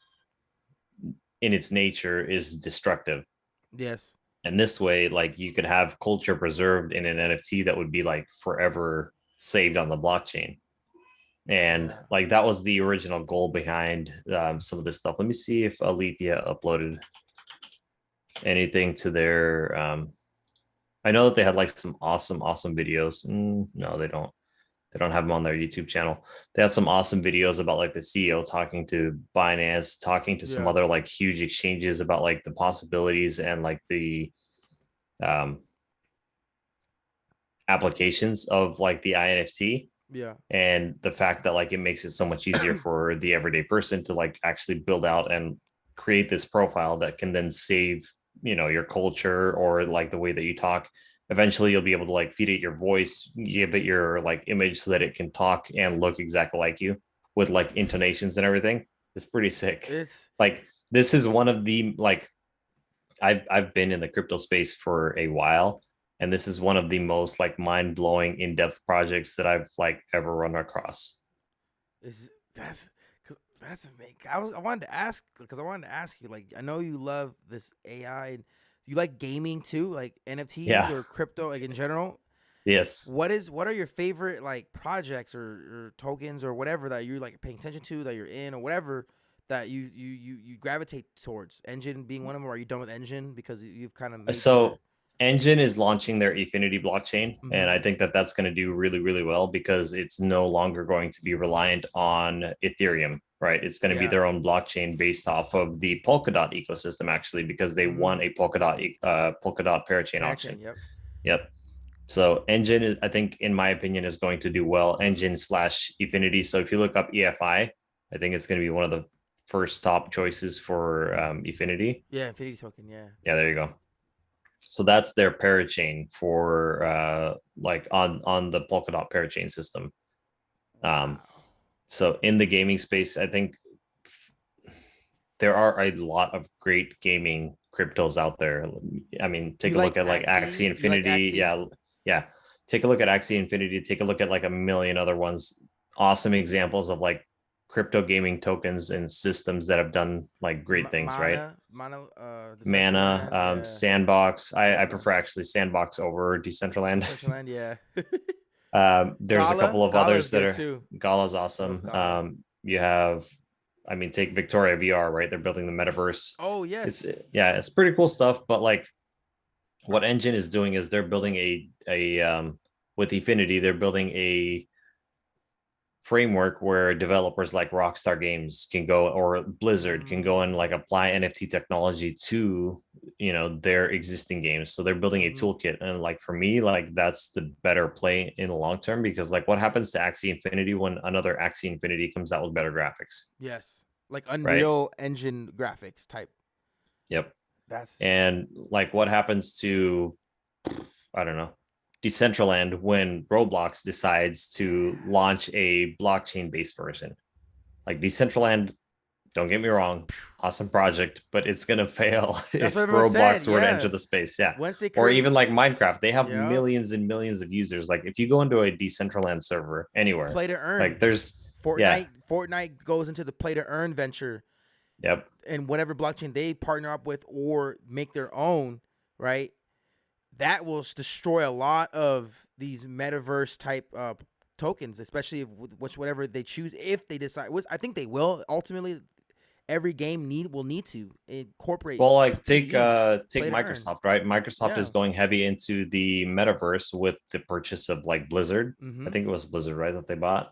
in its nature is destructive, Yes. and this way like you could have culture preserved in an NFT that would be like forever saved on the blockchain. And Yeah. like that was the original goal behind some of this stuff. Let me see if Alethea uploaded anything to their I know that they had like some awesome videos. No, they don't have them on their YouTube channel. They had some awesome videos about like the CEO talking to Binance, talking to some Yeah. other like huge exchanges about like the possibilities and like the um, applications of like the INFT, Yeah. and the fact that like it makes it so much easier for the everyday person to like actually build out and create this profile that can then save, you know, your culture or like the way that you talk. Eventually you'll be able to like feed it your voice, give it your like image so that it can talk and look exactly like you with like intonations and everything. It's pretty sick. It's Like this is one of the like I've been in the crypto space for a while, And this is one of the most like mind-blowing in-depth projects that I've like ever run across. Is that's amazing. I wanted to ask because I wanted to ask you, like, I know you love this AI. And you like gaming too, like NFTs Yeah. or crypto, like in general. Yes. What are your favorite like projects or tokens or whatever that you're like paying attention to, that you're in, or whatever that you gravitate towards? Engine being one of them. Or are you done with Engine because you've kind of made your? So Enjin is launching their Infinity blockchain, Mm-hmm. and I think that that's going to do really, really well because it's no longer going to be reliant on Ethereum, right? It's going to be Yeah. their own blockchain based off of the Polkadot ecosystem, actually, because they won a Polkadot parachain auction. Yep. Yep. So Engine is, I think, in my opinion, is going to do well. Engine / Infinity. So if you look up EFI, I think it's going to be one of the first top choices for Infinity. Yeah, Infinity token. Yeah. Yeah, there you go. So that's their parachain for like on the Polkadot parachain system. Wow. So in the gaming space, I think there are a lot of great gaming cryptos out there. I mean, take a look at like Axie Infinity. Yeah, yeah. Take a look at Axie Infinity. Take a look at like a million other ones. Awesome examples of like crypto gaming tokens and systems that have done like great things, right? Mana, Yeah. Sandbox. I Sandbox. prefer actually Sandbox over Decentraland. Decentraland, yeah. There's a couple of Gala others is that good are too. Gala's awesome. Gala. You have, I mean, take Victoria VR, right? They're building the metaverse. Oh yes. It's pretty cool stuff. But like, what Engine is doing is they're building a with Infinity, they're building a framework where developers like Rockstar Games can go, or Blizzard can go and like apply NFT technology to, you know, their existing games. So they're building a toolkit, and like for me, like that's the better play in the long term, because like what happens to Axie Infinity when another Axie Infinity comes out with better graphics? Yes. Like Unreal Engine graphics type. Yep. That's And like what happens to, I don't know, Decentraland when Roblox decides to launch a blockchain based version? Like Decentraland, don't get me wrong, awesome project, but it's gonna fail if Roblox were to enter the space. Yeah. Or even like Minecraft, they have millions and millions of users. Like if you go into a Decentraland server anywhere, play to earn. like there's Fortnite goes into the play to earn venture. Yep. And whatever blockchain they partner up with or make their own, right? That will destroy a lot of these metaverse type tokens, especially whatever they choose, if they decide. Which I think they will ultimately. Every game will need to incorporate. Well, like take Microsoft, right? Microsoft is going heavy into the metaverse with the purchase of like Blizzard. I think it was Blizzard, right, that they bought.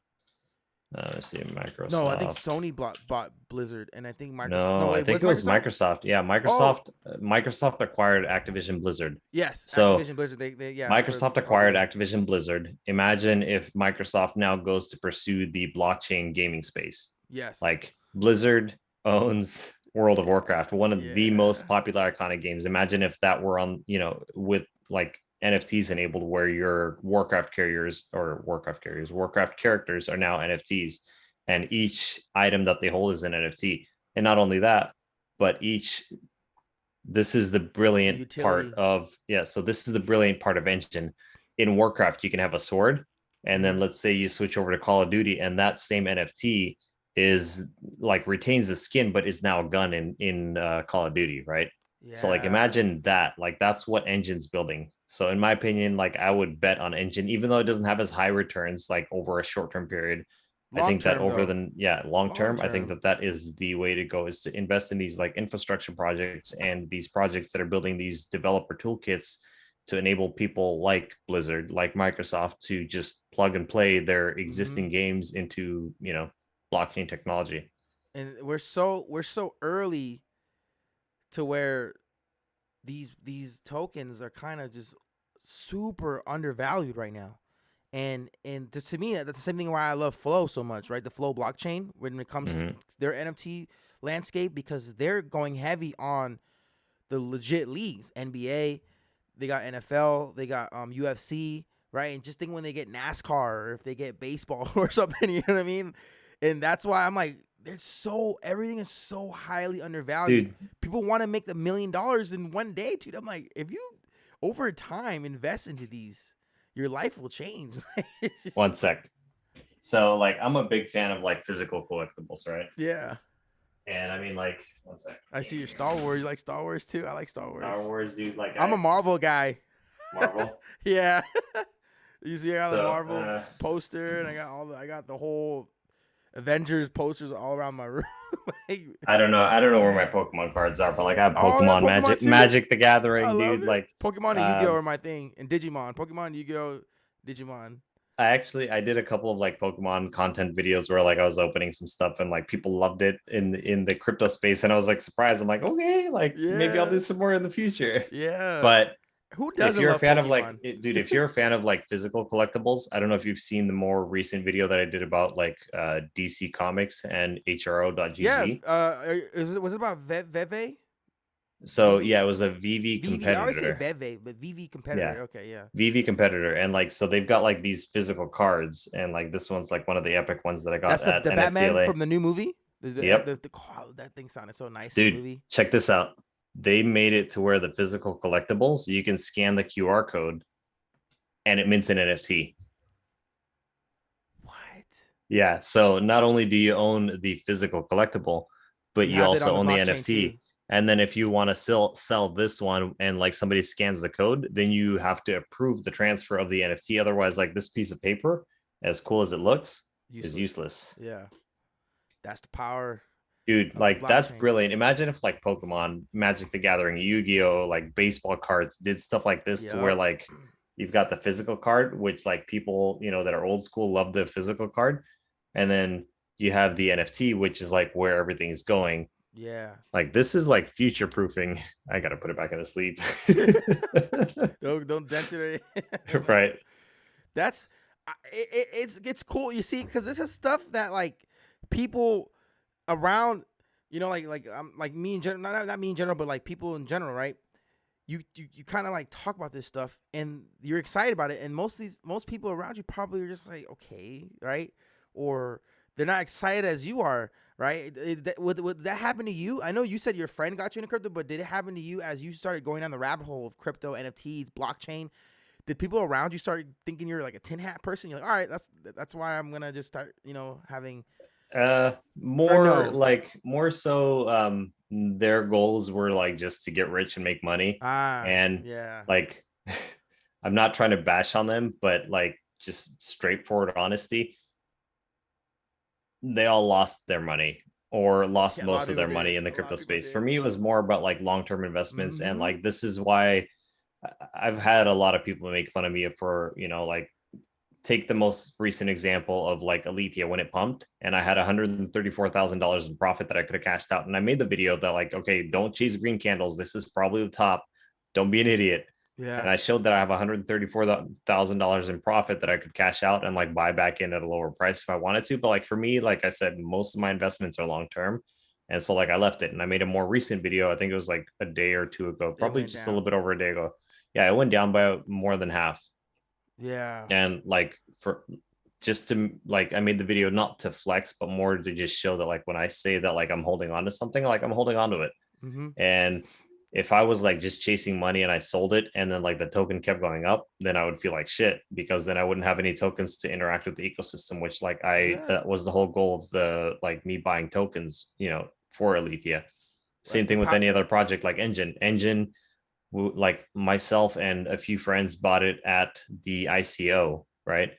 Let's see, Microsoft. No, I think Sony bought Blizzard, and I think Microsoft. No, I think it was Microsoft. Yeah, Microsoft. Microsoft acquired Activision Blizzard. Yes, so Activision Blizzard. Microsoft acquired Activision Blizzard. Imagine if Microsoft now goes to pursue the blockchain gaming space. Yes, like Blizzard owns World of Warcraft, one of the most popular iconic games. Imagine if that were on, you know, with like NFTs enabled, where your Warcraft characters are now NFTs, and each item that they hold is an NFT. And not only that, but this is the brilliant part of so this is the brilliant part of Engine. In Warcraft, you can have a sword, and then let's say you switch over to Call of Duty, and that same NFT is like retains the skin, but is now a gun in Call of Duty, right? So like imagine that, like that's what Engine's building. So in my opinion, like I would bet on Engine, even though it doesn't have as high returns like over a short-term period. I think that over long term, I think that is the way to go, is to invest in these like infrastructure projects and these projects that are building these developer toolkits to enable people like Blizzard, like Microsoft, to just plug and play their existing games into, you know, blockchain technology. And we're so early to where these tokens are kind of just super undervalued right now. And to me, that's the same thing why I love Flow so much, right? The Flow blockchain, when it comes to their NFT landscape, because they're going heavy on the legit leagues. NBA, they got NFL, they got UFC, right? And just think when they get NASCAR, or if they get baseball or something, you know what I mean? And that's why I'm like, everything is so highly undervalued. Dude. People want to make $1 million in one day, dude. I'm like, over time, invest into these. Your life will change. One sec. So like I'm a big fan of like physical collectibles, right? Yeah. And I mean like one sec. I see your Star Wars. You like Star Wars too? I like Star Wars. Star Wars, dude. Like I'm a Marvel guy. Marvel. Yeah. You see, I got the So, Marvel poster, and I got the whole Avengers posters all around my room. Like, I don't know where my Pokemon cards are, but like I have oh, yeah, Pokemon, Magic, too? Magic the I Gathering, love dude. it. Like Pokemon and Yu-Gi-Oh are my thing, and Digimon. Pokemon, Yu-Gi-Oh, Digimon. I did a couple of like Pokemon content videos where like I was opening some stuff and like people loved it in the crypto space, and I was like surprised. I'm like, okay, like maybe I'll do some more in the future. Yeah. But Who if doesn't you're a love fan Pokemon? of like, if you're a fan of like physical collectibles, I don't know if you've seen the more recent video that I did about like DC Comics and HRO.gg. Yeah. Was it about Veve? So VV? yeah, it was a VV VV. I always say competitor. Veve, but VV competitor. Yeah. Okay, yeah. VV competitor, and like so they've got like these physical cards, and like this one's like one of the epic ones that I got That's at the Batman NFTLA. from the new movie. Yep. That thing sounded so nice. Dude, in the movie. check this out. They made it to where the physical collectibles, you can scan the QR code and it mints an NFT. What? Yeah. So not only do you own the physical collectible, but you also own the NFT. Too. And then if you want to sell this one and like somebody scans the code, then you have to approve the transfer of the NFT. Otherwise, like this piece of paper, as cool as it looks, is useless. Yeah. That's the power. Dude, like that's brilliant. Imagine if like Pokemon, Magic the Gathering, Yu-Gi-Oh, like baseball cards did stuff like this to where like you've got the physical card, which like people, you know, that are old school love the physical card. And then you have the NFT, which is like where everything is going. Yeah. Like this is like future proofing. I gotta put it back in the sleep. don't dent it. Right. That's it's cool. You see, because this is stuff that like people around, you know, like me in general, not me in general, but like people in general, right? You kind of like talk about this stuff and you're excited about it, and most people around you probably are just like, okay, right? Or they're not excited as you are, right? Would that happen to you? I know you said your friend got you into crypto, but did it happen to you as you started going down the rabbit hole of crypto, NFTs, blockchain? Did people around you start thinking you're like a tin hat person? You're like, all right, that's why I'm gonna just start, you know, having more so their goals were like just to get rich and make money. And like I'm not trying to bash on them, but like just straightforward honesty, they all lost their money or lost most of their money in the crypto space. For me, it was more about like long-term investments. And like this is why I've had a lot of people make fun of me for, you know, like take the most recent example of like Alethea when it pumped and I had $134,000 in profit that I could have cashed out. And I made the video that like, okay, don't chase green candles. This is probably the top. Don't be an idiot. Yeah. And I showed that I have $134,000 in profit that I could cash out and like buy back in at a lower price if I wanted to. But like for me, like I said, most of my investments are long-term. And so like I left it and I made a more recent video. I think it was like a day or two ago, probably just a little bit over a day ago. Yeah, it went down by more than half. Yeah. And like for just to like I made the video not to flex, but more to just show that like when I say that like I'm holding on to something, like I'm holding on to it. And if I was like just chasing money and I sold it and then like the token kept going up, then I would feel like shit because then I wouldn't have any tokens to interact with the ecosystem, which like that was the whole goal of the like me buying tokens, you know, for Alethea. Same thing with any other project like Enjin. Like myself and a few friends bought it at the ICO, right?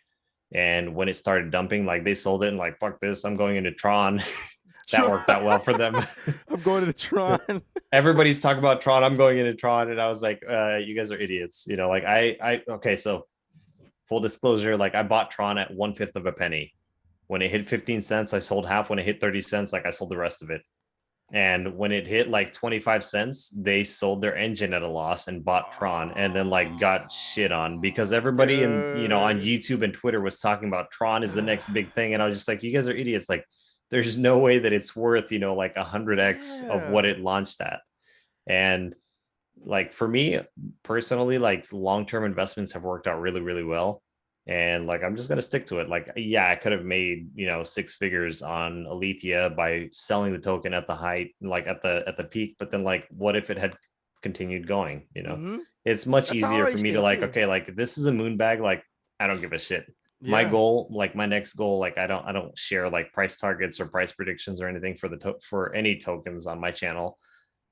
And when it started dumping, like they sold it and like, fuck this, I'm going into Tron. That worked out well for them. I'm going to Tron. Everybody's talking about Tron. I'm going into Tron. And I was like, you guys are idiots. You know, like okay, so full disclosure, like I bought Tron at 1/5 of a penny. When it hit 15 cents, I sold half. When it hit 30 cents, like I sold the rest of it. And when it hit like 25 cents, they sold their engine at a loss and bought Tron and then like got shit on because everybody in, you know, on YouTube and Twitter was talking about Tron is the next big thing. And I was just like, you guys are idiots. Like there's no way that it's worth, you know, like 100x of what it launched at. And like for me personally, like long-term investments have worked out really, really well. And like I'm just gonna stick to it. Like, yeah, I could have made, you know, 6 figures on Alethea by selling the token at the height, like at the peak. But then like what if it had continued going. Mm-hmm. It's much That's how I easier for always me to think like, too. okay, like this is a moon bag, like I don't give a shit. My Yeah. goal, like my next goal, like I don't share like price targets or price predictions or anything for for any tokens on my channel.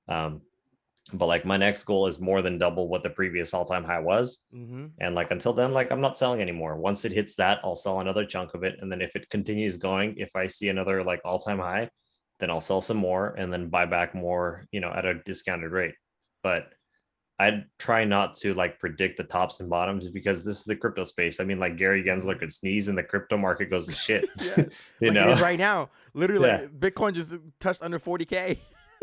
um but like my next goal is more than double what the previous all-time high was. Mm-hmm. And like until then, like I'm not selling anymore. Once it hits that, I'll sell another chunk of it. And then if it continues going, if I see another like all-time high, then I'll sell some more and then buy back more, at a discounted rate. But I'd try not to like predict the tops and bottoms because this is the crypto space. I mean, like Gary Gensler could sneeze and the crypto market goes to shit. Yeah. you Like it know? is right now. Literally, Yeah. like, Bitcoin just touched under 40K.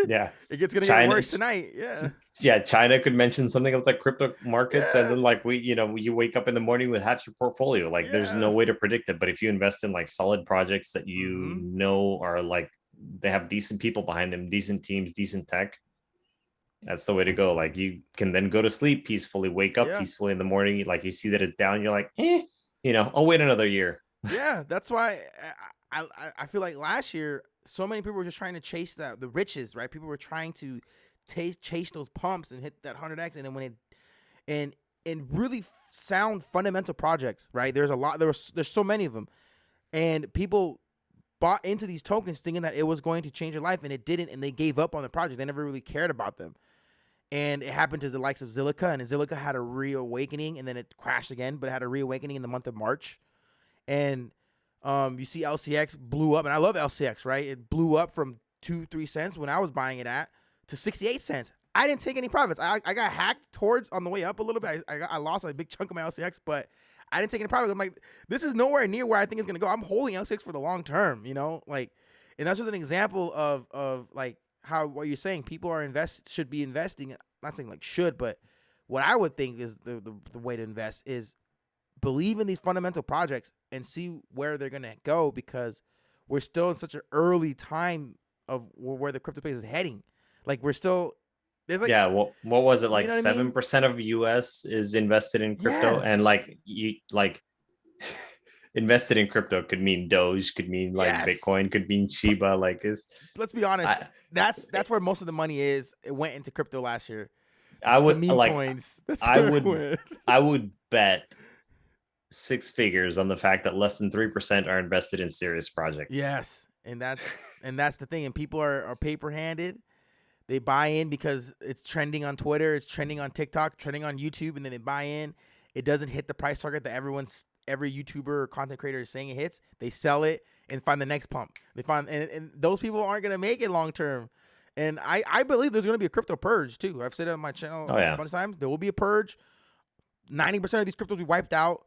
Yeah. It's gonna get China, worse tonight. Yeah. yeah, China could mention something about the crypto markets, and Yeah. then like you wake up in the morning with half your portfolio. Like there's no Yeah. way to predict it. But if you invest in like solid projects that you Mm-hmm. know are like they have decent people behind them, decent teams, decent tech, that's the way to go. Like you can then go to sleep peacefully, wake up Yeah. peacefully in the morning. Like you see that it's down, you're like, I'll wait another year. Yeah. That's why I feel like last year so many people were just trying to chase the riches, right? People were trying to chase those pumps and hit that 100x, and then when it and really sound fundamental projects, right? There's so many of them, and people bought into these tokens thinking that it was going to change their life, and it didn't, and they gave up on the project. They never really cared about them. And it happened to the likes of Zilliqa, and Zilliqa had a reawakening, and then it crashed again, but it had a reawakening in the month of March. And you see LCX blew up, and I love LCX, right? It blew up from 2-3 cents when I was buying it at to 68 cents. I didn't take any profits. I got hacked towards on the way up a little bit. I lost a big chunk of my LCX, but I didn't take any profits. I'm like, this is nowhere near where I think it's gonna go. I'm holding LCX for the long term, like, and that's just an example of like how what you're saying. People should be investing. I'm not saying like should, but what I would think is the way to invest is believe in these fundamental projects and see where they're gonna go, because we're still in such an early time of where the crypto space is heading. Like we're still there's like Yeah, what was it, like you know what I mean? 7% of US is invested in crypto? Yeah. And like you like invested in crypto could mean Doge, could mean like Yes. Bitcoin, could mean Shiba. Like is Let's be honest. I That's where most of the money is. It went into crypto last year. I Just the would meme like coins. That's I where it would went. I would bet six figures on the fact that less than 3% are invested in serious projects. Yes. And that's the thing. And people are paper handed. They buy in because it's trending on Twitter, it's trending on TikTok, trending on YouTube, and then they buy in. It doesn't hit the price target that every YouTuber or content creator is saying it hits. They sell it and find the next pump. They find and those people aren't gonna make it long term. And I believe there's gonna be a crypto purge too. I've said it on my channel Oh a yeah. bunch of times. There will be a purge. 90% of these cryptos will be wiped out.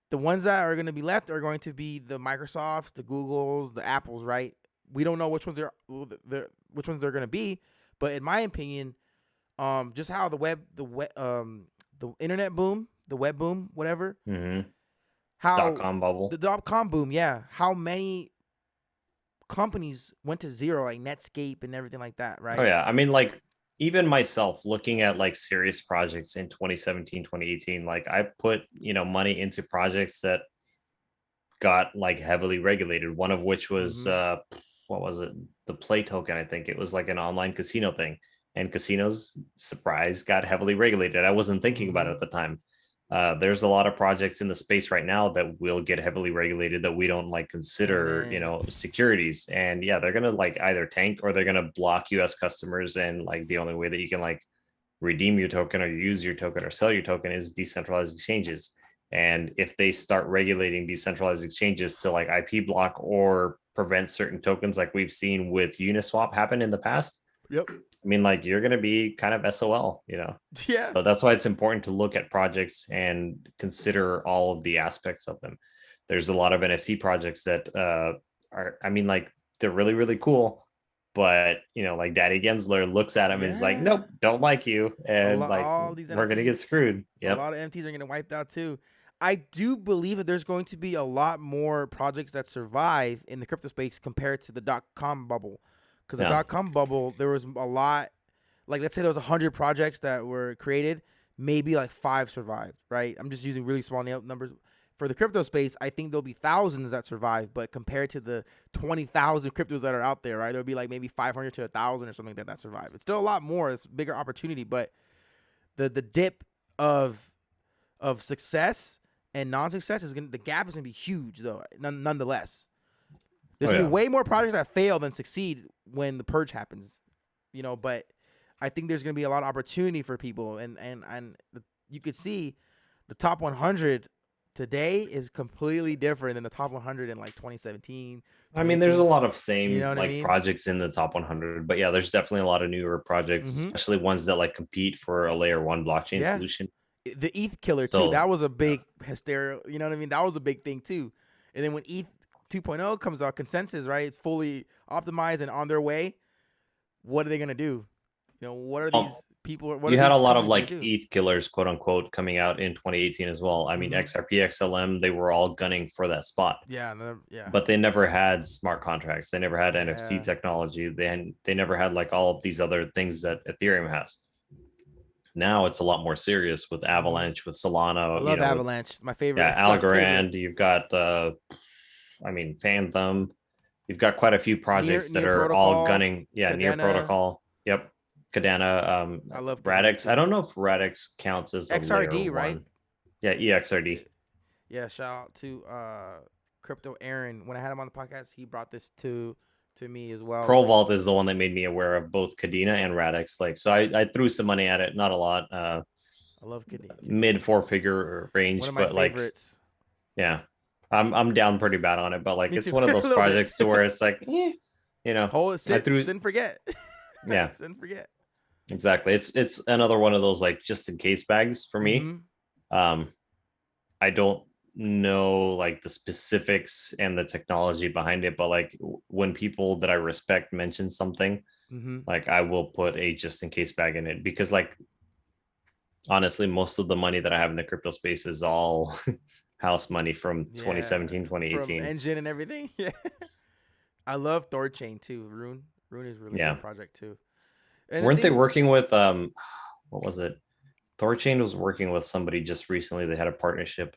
The ones that are gonna be left are going to be the Microsofts, the Googles, the Apples, right? We don't know which ones they're gonna be. But in my opinion, just how the internet boom, the web boom, whatever, Mm-hmm. how .com bubble. the .com boom, yeah, how many companies went to zero, like Netscape and everything like that, right? Oh yeah. I mean, like even myself looking at like serious projects in 2017, 2018, like I put, money into projects that got like heavily regulated. One of which was what was it? The Play token, I think. It was like an online casino thing. And casinos, surprise, got heavily regulated. I wasn't thinking about it at the time. There's a lot of projects in the space right now that will get heavily regulated that we don't like consider, securities. And yeah, they're gonna like either tank or they're gonna block US customers. And like the only way that you can like redeem your token or use your token or sell your token is decentralized exchanges. And if they start regulating decentralized exchanges to like IP block or prevent certain tokens, like we've seen with Uniswap happen in the past, Yep. I mean, like you're going to be kind of SOL, Yeah. So that's why it's important to look at projects and consider all of the aspects of them. There's a lot of NFT projects that are, I mean, like they're really, really cool. But, like Daddy Gensler looks at him and is like, nope, don't like you. And like, all these we're going to get NFTs, screwed. a lot of NFTs are getting wiped out too. I do believe that there's going to be a lot more projects that survive in the crypto space compared to the .com bubble. Because the .com bubble, there was a lot, like let's say there was 100 projects that were created, maybe like 5 survived, right? I'm just using really small numbers. For the crypto space, I think there'll be thousands that survive, but compared to the 20,000 cryptos that are out there, right, there'll be like maybe 500 to 1,000 or something that survive. It's still a lot more. It's a bigger opportunity, but the dip of success and non-success the gap is gonna be huge though. Nonetheless, Oh there's gonna yeah. be way more projects that fail than succeed when the purge happens, But I think there's gonna be a lot of opportunity for people, and you could see the top 100 today is completely different than the top 100 in like 2017, I mean, there's a 2018. lot of You same know what I like mean? projects in the top 100, but yeah, there's definitely a lot of newer projects, Mm-hmm. especially ones that like compete for a layer one blockchain Yeah. solution. The ETH killer too. So That was a yeah. big hysteria. You know what I mean? That was a big thing too. And then when ETH 2.0 comes out, consensus, right? It's fully optimized and on their way. What are they gonna do? What are Um, these people? What are you had a these lot of companies gonna like do? ETH killers, quote unquote, coming out in 2018 as well. I mean, Mm-hmm. XRP, XLM, they were all gunning for that spot, Yeah. Yeah. but they never had smart contracts. They never had NFC Yeah. technology. They never had like all of these other things that Ethereum has. Now it's a lot more serious with Mm-hmm. Avalanche, with I Solana, love with Avalanche. My favorite. yeah, It's my favorite. Algorand. You've got I mean, Phantom. You've got quite a few projects that Near are all Protocol, gunning. Yeah, near Cadena. protocol. Yep. Cadena, I love Cadena Radix. I too. don't know if Radix counts as a layer XRD, right? one. Yeah, EXRD. Yeah. Shout out to Crypto Aaron. When I had him on the podcast, he brought this to me as well. Pro Vault is the one that made me aware of both Cadena and Radix. Like, so I threw some money at it, not a lot, I love Cadena. mid four figure One range, of my but like, favorites. yeah, I'm down pretty bad on it, but like, Me it's too. one of A those little bit. projects to where it's like, Hold it, I sit, threw, sit and forget. yeah, Sit and forget. exactly. It's another one of those like just in case bags for me. Mm-hmm. I don't know like the specifics and the technology behind it, but like when people that I respect mention something, Mm-hmm. like I will put a just in case bag in it, because like honestly, most of the money that I have in the crypto space is all house money from Yeah. 2017, From 2018. Enjin and everything. Yeah. I love Thorchain too. Rune. Rune is a really Yeah. good project too. And the Weren't they thing, working with what was it? Thorchain was working with somebody just recently. They had a partnership,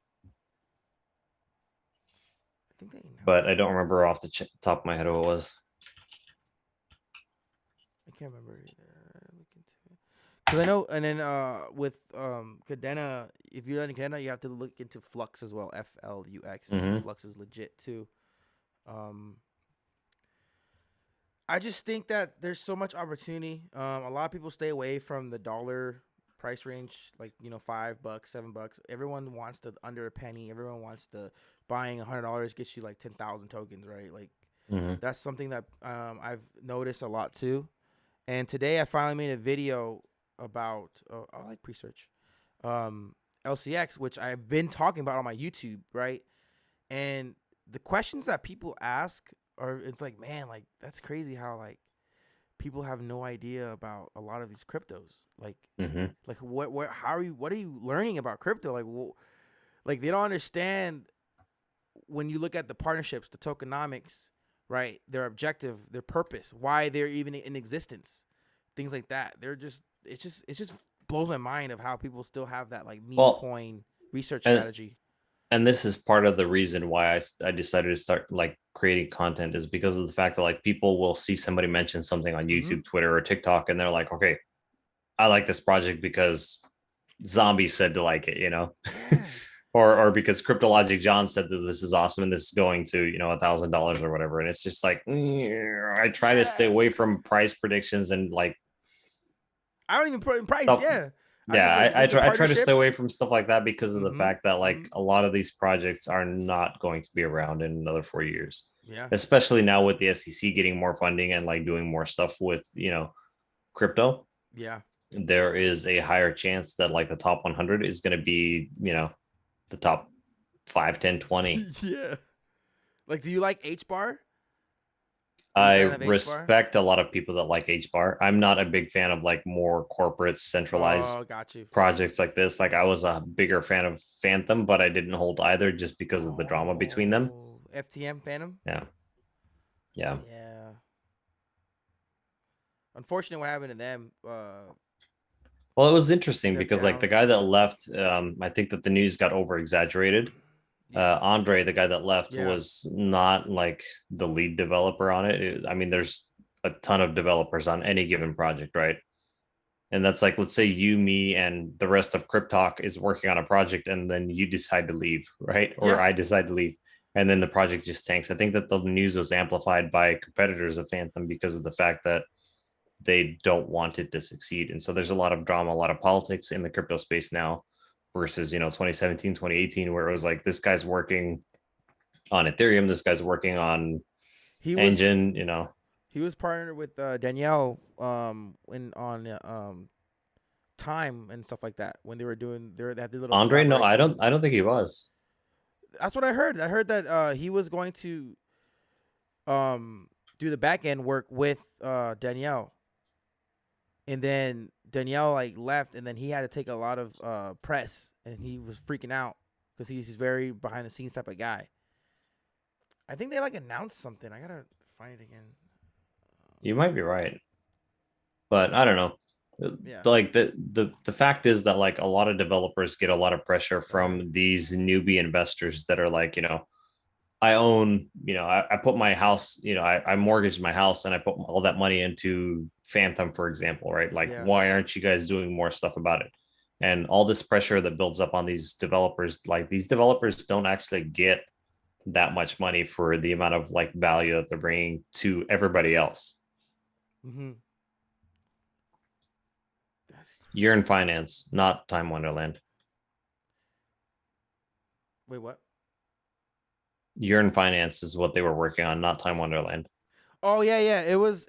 I think they but announced I it. don't remember off the top of my head who it was. I can't remember either. Look into it. Cause I know, and then with Cadena, if you're on Cadena, you have to look into Flux as well. FLUX. Mm-hmm. Flux is legit too. Um, I just think that there's so much opportunity. A lot of people stay away from the dollar price range, like $5, $7. Everyone wants the under a penny. Everyone wants the buying $100 gets you like 10,000 tokens, right? Like Mm-hmm. that's something that I've noticed a lot too. And today I finally made a video about I like pre-search, LCX, which I've been talking about on my YouTube, right? And the questions that people ask are, it's like, man, like that's crazy how like people have no idea about a lot of these cryptos. Mm-hmm. Like what are you learning about crypto? Like they don't understand when you look at the partnerships, the tokenomics, right? Their objective, their purpose, why they're even in existence, things like that. It just blows my mind of how people still have that like meme Well, coin research and strategy. and this is part of the reason why I decided to start like creating content, is because of the fact that like people will see somebody mention something on Mm-hmm. YouTube, Twitter, or TikTok, and they're like, okay, I like this project because Zombie said to like it, Yeah. or because Cryptologic John said that this is awesome and this is going to $1,000 or whatever, and it's just like I try to stay Yeah. away from price predictions and like I don't even put in price. stuff. Yeah. I just Yeah, like I the try to stay away partnerships. from stuff like that because of the Mm-hmm. fact that like Mm-hmm. a lot of these projects are not going to be around in another 4 years, Yeah. especially now with the SEC getting more funding and like doing more stuff with crypto. Yeah. There is a higher chance that like the top 100 is going to be the top 5, 10, 20. Yeah. Like, do you like H bar? Are you a I fan of H bar? respect a lot of people that like H bar. I'm not a big fan of like more corporate centralized Oh, got you. projects like this. Like I was a bigger fan of Phantom, but I didn't hold either just because of the drama between them. Oh, FTM Phantom. Yeah. Yeah. Yeah. Unfortunate what happened to them. Well, it was interesting Step because like the down. guy that left, I think that the news got over exaggerated. Yeah. Andre, the guy that left, Yeah. was not like the lead developer on it. I mean, there's a ton of developers on any given project, right? And that's like, let's say you, me, and the rest of Cryptalk is working on a project, and then you decide to leave, right? Or Yeah. I decide to leave, and then the project just tanks. I think that the news was amplified by competitors of Phantom because of the fact that they don't want it to succeed. And so there's a lot of drama, a lot of politics in the crypto space now versus, 2017, 2018, where it was like, this guy's working on Ethereum, this guy's working on He was Enjin. he was partnered with Danielle in on time and stuff like that when they were doing they had their little Andre, no, I collaboration. don't I don't think he was. That's what I heard. I heard that he was going to do the back end work with Danielle, and then Danielle like left, and then he had to take a lot of press, and he was freaking out because he's very behind the scenes type of guy. I think they like announced something. I gotta find it again. You might be right, but I don't know. Yeah. Like the fact is that like a lot of developers get a lot of pressure from these newbie investors that are like, I own, I put my house, I mortgaged my house and I put all that money into Phantom, for example, right? Like, Yeah. why aren't you guys doing more stuff about it? And all this pressure that builds up on these developers, like these developers don't actually get that much money for the amount of like value that they're bringing to everybody else. Mm-hmm. You're in finance, not Time Wonderland. Wait, what? You're in finance is what they were working on, not Time Wonderland. Oh yeah, yeah. It was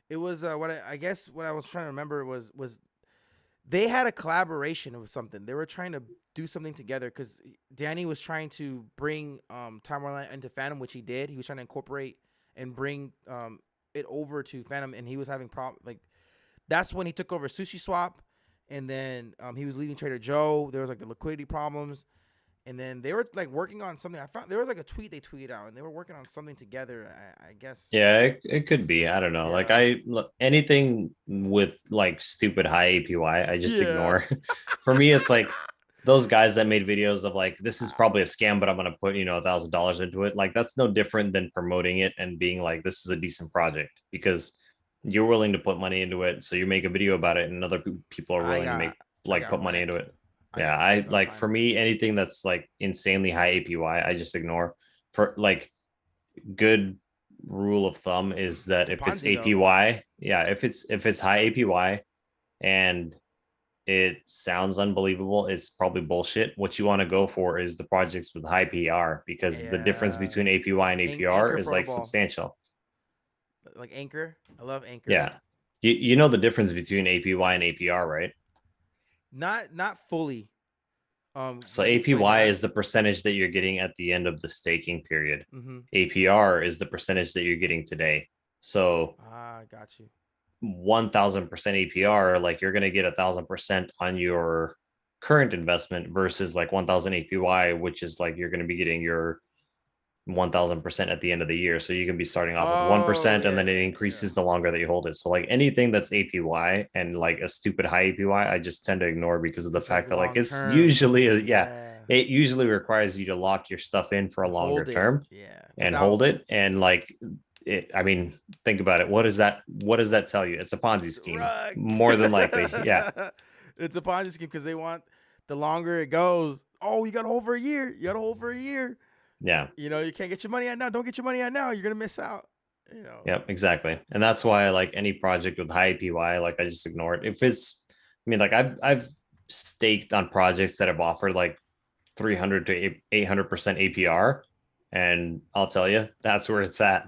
what I guess what I was trying to remember was they had a collaboration of something. They were trying to do something together because Danny was trying to bring Time Warner into Phantom, which he did. He was trying to incorporate and bring it over to Phantom, and he was having like that's when he took over Sushi Swap, and then he was leaving Trader Joe. There was like the liquidity problems. And then they were like working on something. I found there was like a tweet they tweeted out, and they were working on something together. I guess. Yeah, it could be. I don't know. Like Yeah. anything with like stupid high APY, I just Yeah. ignore. For me, it's like those guys that made videos of like, this is probably a scam, but I'm gonna put, $1,000 into it. Like that's no different than promoting it and being like, this is a decent project because you're willing to put money into it. So you make a video about it, and other people are I willing to got make I like got put money into wrecked. it. I Yeah, got I wrecked on like for time. me, anything that's like insanely high APY, I just ignore. For like good rule of thumb is It's that a if it's Ponzi though. APY, yeah, if it's high APY and it sounds unbelievable, it's probably bullshit. What you want to go for is the projects with high PR because the difference Yeah. between APY and APR Anchor is like protocol, substantial. like Anchor. I love Anchor. Yeah. You know the difference between APY and APR, right? Not fully. So Could you explain APY that? is the percentage that you're getting at the end of the staking period. Mm-hmm. APR is the percentage that you're getting today. So Ah, got you. 1000% APR, like you're going to get 1000% on your current investment versus like 1000 APY, which is like you're going to be getting your 1000% at the end of the year. So you can be starting off with Oh 1% and yeah, then it yeah, yeah. increases the longer that you hold it. So like anything that's APY and like a stupid high APY, I just tend to ignore because of the It's like fact that like long it's term. usually yeah, Yeah. it usually requires you to lock your stuff in for a And longer hold it. term Yeah. and hold Without it. And like I mean, think about it. What does that tell you? It's a Ponzi scheme, rug. more than likely. Yeah. It's a Ponzi scheme because they want the longer it goes. Oh, you got to hold for a year. You got to hold for a year. Yeah. You can't get your money out now. Don't get your money out now. You're gonna miss out. You know. Yep, exactly. And that's why like any project with high APY, like I just ignore it. If it's I mean, like I've staked on projects that have offered like 300 to 800% APR. And I'll tell you, that's where it's at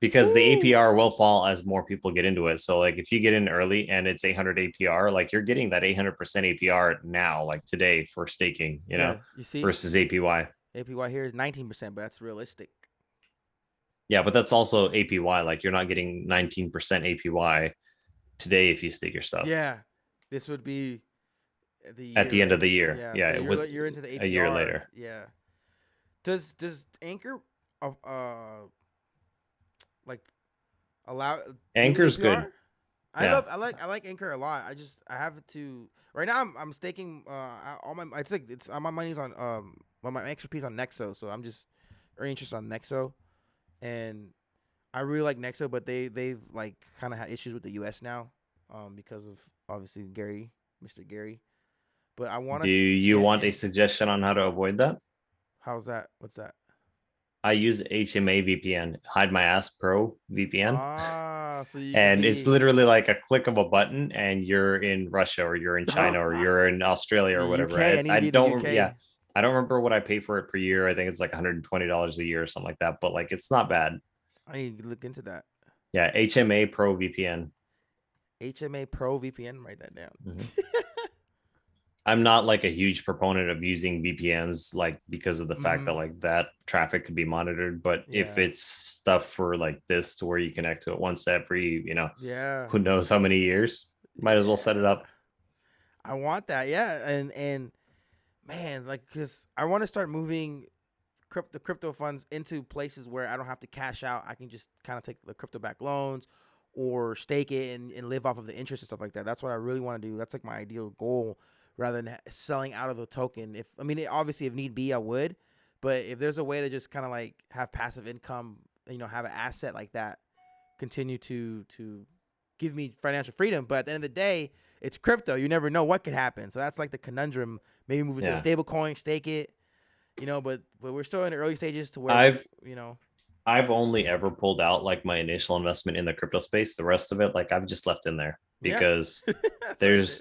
because the Woo. APR will fall as more people get into it. So, like, if you get in early and it's 800 APR, like you're getting that 800% APR now, like today for staking, Yeah. You see, versus APY. APY here is 19%, but that's realistic. Yeah, but that's also APY. Like, you're not getting 19% APY today if you stake your stuff Yeah. This would be the at year, the end of right? the year. Yeah. So Yeah, with you're into the a year APR. later. Yeah. Does Anchor like allow do Anchor's good. APR? Yeah. I like Anchor a lot. I have to right now. I'm staking all my it's all my money's on my extra piece on Nexo, so I'm just very interested on Nexo, and I really like Nexo, but they've like kind of had issues with the U.S. now, because of obviously Mr. Gary. But I want Do to you get want a in. suggestion on how to avoid that? How's that? What's that? I use HMA VPN, Hide My Ass Pro VPN. So you can And it's be. literally like a click of a button and you're in Russia or you're in China or you're in Australia The or whatever. UK. I need to I be in the don't, yeah, UK. I don't remember what I pay for it per year. I think it's like $120 a year or something like that, but like it's not bad. I need to look into that. Yeah, HMA Pro VPN. HMA Pro VPN. Write that down. Mhm. I'm not like a huge proponent of using VPNs, like because of the fact that like that traffic could be monitored. But if Yeah. it's stuff for like this to where you connect to it once every, Yeah. who knows how many years, might as well set it Yeah. up. I want that. Yeah. And man, like, cause I want to start moving crypto funds into places where I don't have to cash out. I can just kind of take the crypto back loans or stake it and live off of the interest and stuff like that. That's what I really want to do. That's like my ideal goal rather than selling out of the token. Obviously if need be, I would, but if there's a way to just kind of like have passive income, have an asset like that, continue to give me financial freedom. But at the end of the day, it's crypto. You never know what could happen. So that's like the conundrum. Maybe move it to a Yeah. stable coin, stake it, but we're still in the early stages to where I've only ever pulled out like my initial investment in the crypto space. The rest of it, like I've just left in there yeah. because That's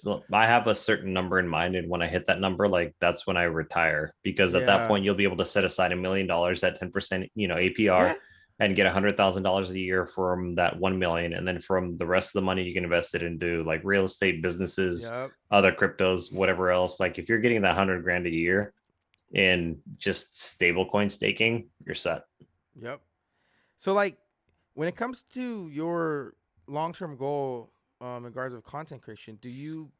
what I did. I have a certain number in mind. And when I hit that number, like that's when I retire because at that Yeah. point, you'll be able to set aside $1 million at 10%, APR Yeah. and get $100,000 a year from that 1 million. And then from the rest of the money, you can invest it into like real estate businesses, Yep. other cryptos, whatever else. Like if you're getting that 100 grand a year in just stable coin staking, you're set. Yep. So like when it comes to your long-term goal in regards of content creation, do you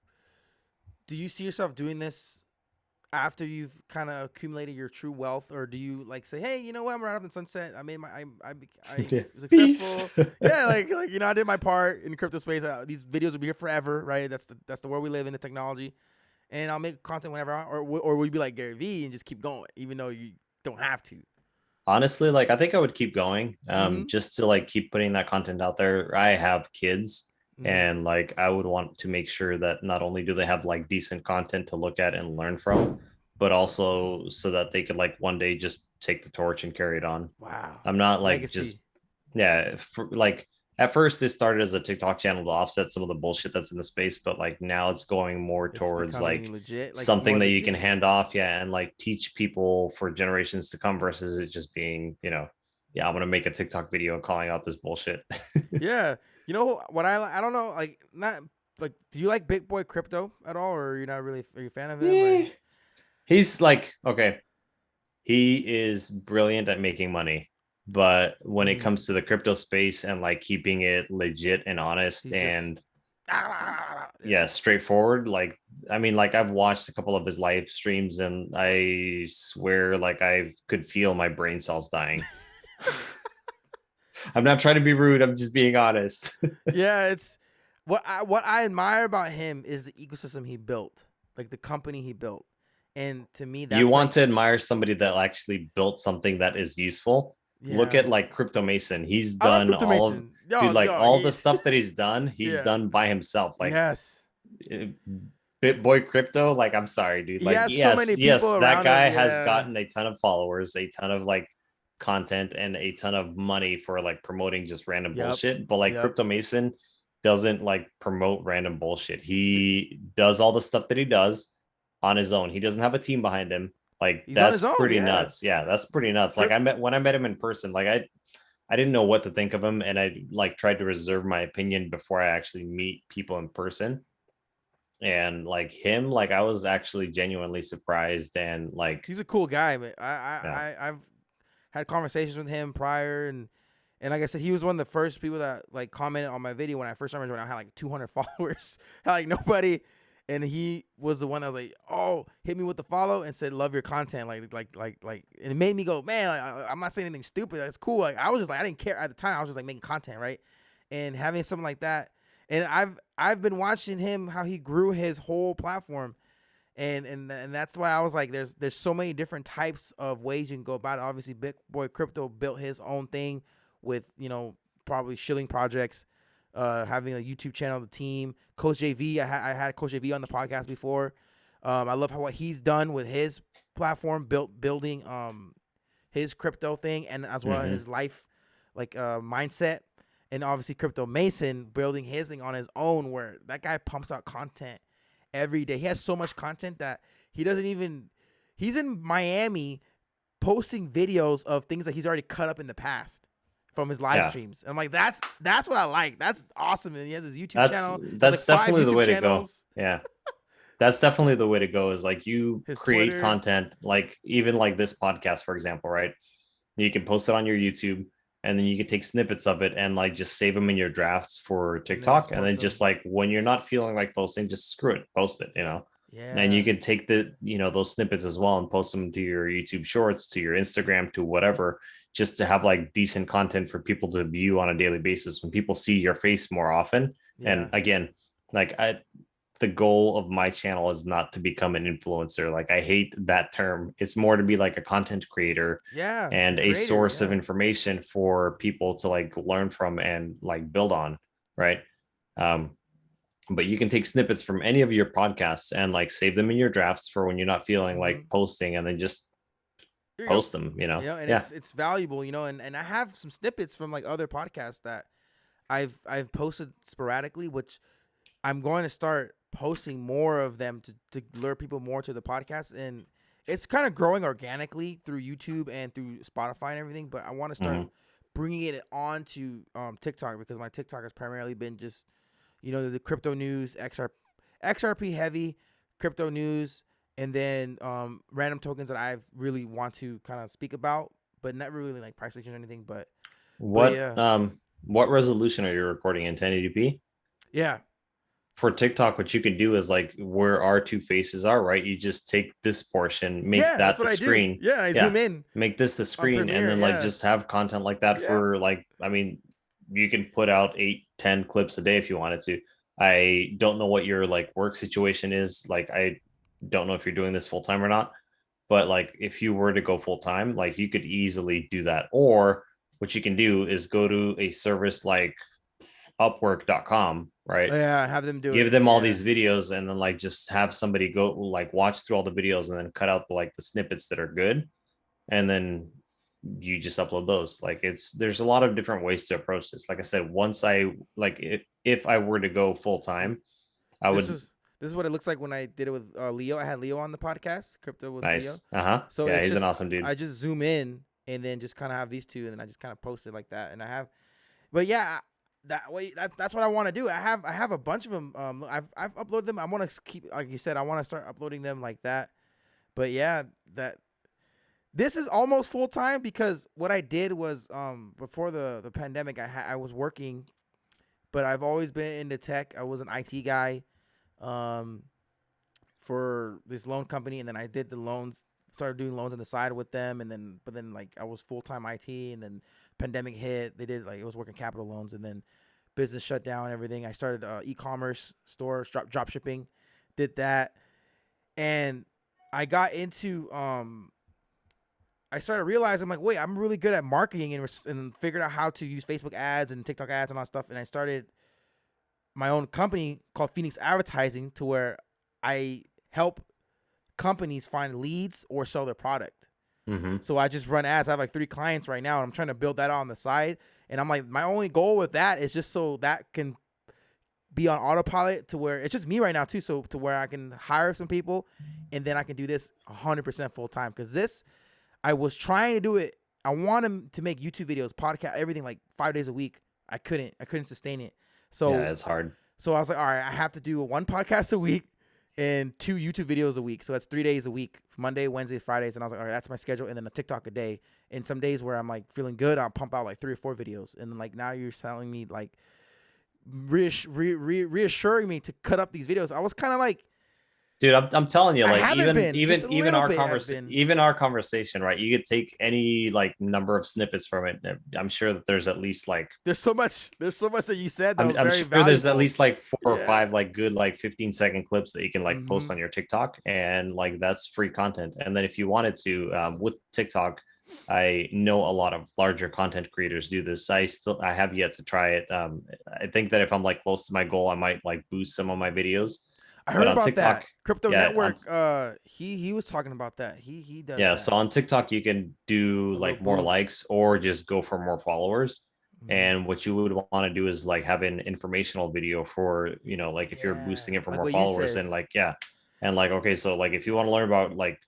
see yourself doing this after you've kind of accumulated your true wealth, or do you like say, hey, you know what, I'm right off the sunset. I made I was successful. Yeah, like I did my part in the crypto space. These videos will be here forever, right? That's the world we live in, the technology, and I'll make content whenever or would you be like Gary Vee and just keep going, even though you don't have to. Honestly, like I think I would keep going, Mm-hmm. just to like keep putting that content out there. I have kids, Mm-hmm. and like I would want to make sure that not only do they have like decent content to look at and learn from, but also so that they could like one day just take the torch and carry it on. Wow. I'm not like Legacy. just like at first it started as a TikTok channel to offset some of the bullshit that's in the space, but like now it's going more It's towards becoming like legit, like something more that you can legit. hand off, yeah, and like teach people for generations to come versus it just being, yeah, I'm gonna make a TikTok video calling out this bullshit. Yeah. You know what I don't know, like not like, do you like Big Boy Crypto at all, or you're not really, are you a fan of him, or? Yeah. He's like, okay, he is brilliant at making money, but when it Mm, comes to the crypto space and like keeping it legit and honest he's just and yeah. yeah, straightforward, like I mean, like I've watched a couple of his live streams and I swear like I could feel my brain cells dying. I'm not trying to be rude, I'm just being honest. Yeah, it's what I admire about him is the ecosystem he built, like the company he built, and to me You that's want like, to admire somebody that actually built something that is useful. Look yeah. at like Crypto Mason. He's I love done Crypto all of, Mason. dude, Yo, like yo, all the stuff that he's yeah, done by himself. Like yes, uh, Bitboy Crypto, like I'm sorry, dude. he Like, has so yes, many yes, people that around him. guy has Yeah, gotten a ton of followers, a ton of like content, and a ton of money for like promoting just random yep, bullshit. But like yep. Crypto Mason doesn't like promote random bullshit. He does all the stuff that he does on his own. He doesn't have a team behind him. Like He's on that's his own. pretty Yeah, nuts. Yeah, that's pretty nuts. Like Crypt, when I met him in person, like I didn't know what to think of him, and I like tried to reserve my opinion before I actually meet people in person. And like him, like I was actually genuinely surprised and like he's a cool guy, man. yeah. I've had conversations with him prior, and like I said, he was one of the first people that like commented on my video when I first started, when I had like 200 followers, had like nobody, and he was the one that was like, oh, hit me with the follow and said, love your content, and it made me go, man, I'm not saying anything stupid, that's cool. Like I was just like, I didn't care at the time, I was just like making content, right? And having something like that, and I've been watching him how he grew his whole platform, and that's why I was like, there's so many different types of ways you can go about it. Obviously, Big Boy Crypto built his own thing with probably shilling projects. having a YouTube channel, the team, Coach JV. I had Coach JV on the podcast before. I love what he's done with his platform, building his crypto thing, and as well as his life mindset. And obviously Crypto Mason building his thing on his own, where that guy pumps out content every day. He has so much content that he's in Miami posting videos of things that he's already cut up in the past from his live streams. And I'm like, that's what I like. That's awesome. And he has his YouTube channel. That's definitely the way to go. Yeah. That's definitely the way to go, is like you create Twitter content, like even like this podcast, for example, right? You can post it on your YouTube, and then you can take snippets of it and like just save them in your drafts for TikTok. And then just like when you're not feeling like posting, just screw it, post it, Yeah. And you can take those snippets as well and post them to your YouTube shorts, to your Instagram, to whatever, just to have like decent content for people to view on a daily basis when people see your face more often. Yeah. And again, like the goal of my channel is not to become an influencer. Like I hate that term. It's more to be like a content creator, and a source of information for people to like learn from and like build on, right? But you can take snippets from any of your podcasts and like save them in your drafts for when you're not feeling like posting, and then just post them, and it's valuable, and I have some snippets from like other podcasts that I've posted sporadically, which I'm going to start posting more of them to lure people more to the podcast. And it's kind of growing organically through YouTube and through Spotify and everything, but I want to start bringing it onto TikTok, because my TikTok has primarily been just the crypto news, XRP heavy crypto news, and then random tokens that I really want to kind of speak about, but not really like price predictions or anything. But what resolution are you recording in 1080p? Yeah. For TikTok, what you can do is like where our two faces are, right? You just take this portion, make that the screen. Yeah, I zoom in. Make this the screen, Premiere, and then like just have content like that for like, I mean, you can put out 8-10 clips a day if you wanted to. I don't know what your like work situation is. Like, I don't know if you're doing this full time or not, but like if you were to go full time, like you could easily do that. Or what you can do is go to a service like Upwork.com, right? Have them give them all these videos, and then like just have somebody go like watch through all the videos and then cut out the snippets that are good, and then you just upload those. Like there's a lot of different ways to approach this. Like I said, once I like if I were to go full time, This is what it looks like when I did it with Leo. I had Leo on the podcast, Crypto with Leo. So yeah, he's an awesome dude. I just zoom in and then just kind of have these two, and then I just kind of post it like that. And I have, but yeah, that's what I want to do. I have a bunch of them. I've uploaded them. I want to keep, like you said, I want to start uploading them like that. But yeah, this is almost full time, because what I did was before the pandemic, I was working, but I've always been into tech. I was an IT guy for this loan company, and then I did the loans, started doing loans on the side with them, but then like I was full time IT, and then pandemic hit. They did it was working capital loans, and then business shut down and everything. I started e-commerce store, drop shipping, did that, and I got into I started realizing, I'm like, wait, I'm really good at marketing, and figured out how to use Facebook ads and TikTok ads and all that stuff. And I started my own company called Phoenix Advertising, to where I help companies find leads or sell their product. So I just run ads. I have like 3 clients right now, and I'm trying to build that on the side. And I'm like, my only goal with that is just so that can be on autopilot, to where it's just me right now too. So to where I can hire some people, and then I can do this 100% full time. Because this, I was trying to do it. I wanted to make YouTube videos, podcast, everything like 5 days a week. I couldn't sustain it. So yeah, it's hard. So I was like, all right, I have to do 1 podcast a week and 2 YouTube videos a week. So that's 3 days a week, Monday, Wednesday, Fridays. And I was like, all right, that's my schedule. And then a TikTok a day. And some days where I'm like feeling good, I'll pump out like 3 or 4 videos. And then like now you're telling me like reassuring me to cut up these videos. I was kind of like, dude, I'm telling you, like even our conversation, right? You could take any like number of snippets from it. I'm sure that there's at least like there's so much that you said that I'm was very sure valuable. There's at least like 4 or 5 like good like 15-second clips that you can post on your TikTok, and like that's free content. And then if you wanted to with TikTok, I know a lot of larger content creators do this. I have yet to try it. I think that if I'm like close to my goal, I might like boost some of my videos. I But heard on about that. TikTok, Crypto yeah, Network, he was talking about that. He does yeah. that. So on TikTok, you can do A little like more boost. likes or just go for more followers. Hmm. And what you would want to do is like have an informational video for, like if you're Yeah, boosting it for like more what you followers, said, and like, yeah. And like, okay, so like if you want to learn about like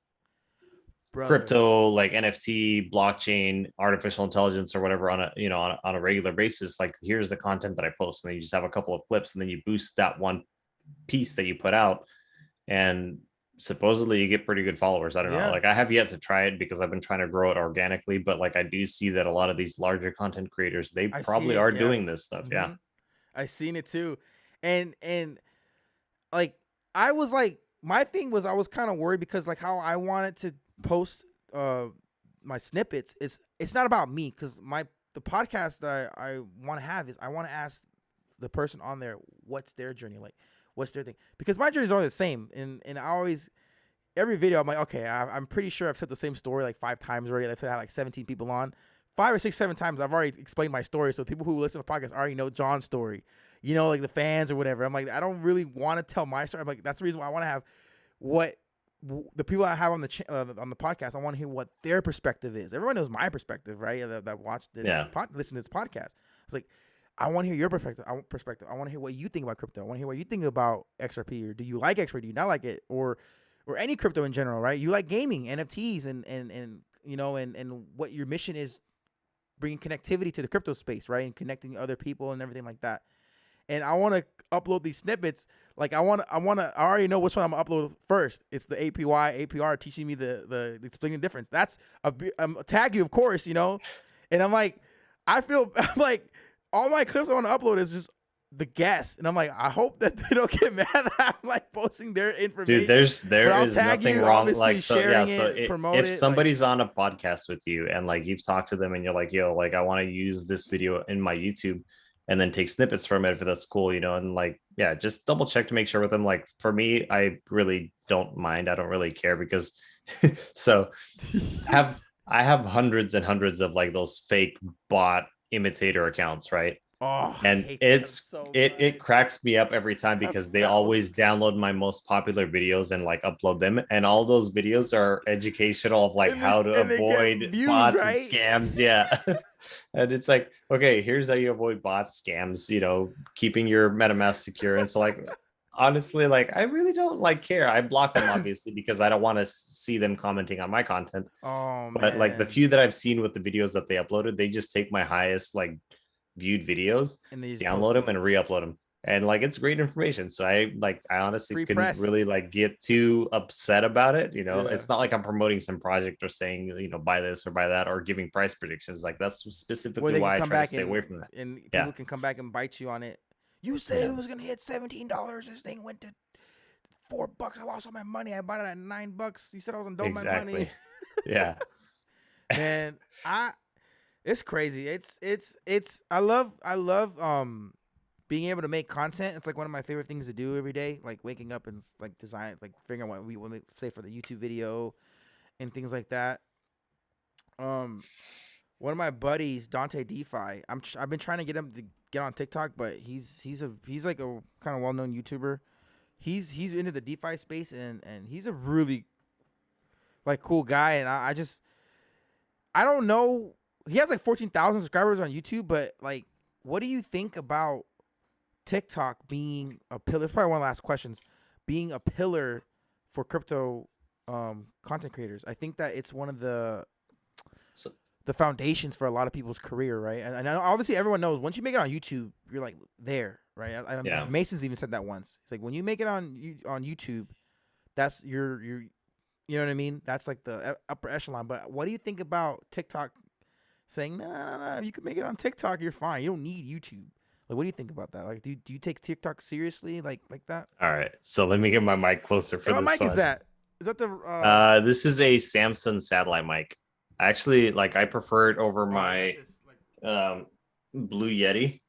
brother. crypto, like NFT, blockchain, artificial intelligence, or whatever on a on a regular basis, like here's the content that I post, and then you just have a couple of clips, and then you boost that one piece that you put out, and supposedly you get pretty good followers. I don't know. Yeah, Like I have yet to try it because I've been trying to grow it organically, but like I do see that a lot of these larger content creators, they I seen probably it. are Yeah. doing this stuff. Yeah. Hmm. I seen it too, and like I was like my thing was I was kind of worried because like how I wanted to post my snippets is it's not about me because the podcast that I want to have is I want to ask the person on there what's their journey like, what's their thing, because my journey is always the same, and I always every video I'm like, okay, I'm pretty sure I've said the same story like 5 times already. Let's say I had like 17 people on. 5 or 6, 7 times I've already explained my story. So people who listen to the podcast already know John's story. Like the fans or whatever. I'm like, I don't really want to tell my story. I'm like, that's the reason why I want to have what the people I have on the podcast. I want to hear what their perspective is. Everyone knows my perspective, right? That watch this, Yeah. listen to this podcast. It's like I want to hear your perspective. I want to hear what you think about crypto. I want to hear what you think about XRP, or do you like XRP? Do you not like it, or any crypto in general, right? You like gaming, NFTs, and what your mission is, bringing connectivity to the crypto space, right? And connecting other people and everything like that. And I want to upload these snippets. Like I already know which one I'm gonna upload first. It's the APR teaching me the explaining the difference. That's tag you, of course, And I'm like, I'm like, all my clips I want to upload is just the guest, and I'm like, I hope that they don't get mad that I'm like posting their information. Dude, there I'll is tag nothing you, wrong. obviously Like, so yeah, sharing so it, promote if it. somebody's on a podcast with you and like you've talked to them and you're like, yo, like I want to use this video in my YouTube and then take snippets from it if that's cool, and like, yeah, just double check to make sure with them. Like for me, I really don't mind. I don't really care because so I have hundreds and hundreds of like those fake bot imitator accounts, right? Oh, I And hate them so it much. cracks me up every time I have because they always thousands. download my most popular videos and like upload them, and all those videos are educational of like how to And they get avoid views, bots and right? scams. Yeah. And it's like, okay, here's how you avoid bots, scams, keeping your MetaMask secure. And so like honestly, like I really don't like care. I block them obviously because I don't want to see them commenting on my content. Oh But like the man. few that I've seen with the videos that they uploaded, they just take my highest like viewed videos, And they just download post them, it. and re-upload them. And like it's great information. So I honestly Free couldn't press. really like get too upset about it. Yeah. It's not like I'm promoting some project or saying, buy this or buy that or giving price predictions. Like that's Where specifically they can why I come try to back stay away from that. and Yeah. people can come back and bite you on it. You said Yeah. it was gonna hit $17. This thing went to $4. I lost all my money. I bought it at $9. You said I was gonna double my money. Exactly. Yeah. Man, it's crazy. It's I love being able to make content. It's like one of my favorite things to do every day. Like waking up and like design, like figuring out what we want to say for the YouTube video and things like that. One of my buddies, Dante DeFi. I've been trying to get him to get on TikTok, but he's like a kind of well known YouTuber. He's into the DeFi space, and he's a really like cool guy. And I don't know. He has like 14,000 subscribers on YouTube, but like, what do you think about TikTok being a pillar? That's probably one of the last questions. Being a pillar for crypto content creators. I think that it's one of the So foundations for a lot of people's career, right? And obviously everyone knows once you make it on YouTube, you're like there, right? yeah. Mason's even said that once. It's like when you make it on YouTube, that's your you know what I mean? That's like the upper echelon. But what do you think about TikTok saying, nah, you can make it on TikTok, you're fine. You don't need YouTube. Like, what do you think about that? Like, do you take TikTok seriously, like that? All right. So let me get my mic closer for Hey, what this mic is one. that? Is that the? This is a Samsung satellite mic. Actually, like I prefer it over my Blue Yeti.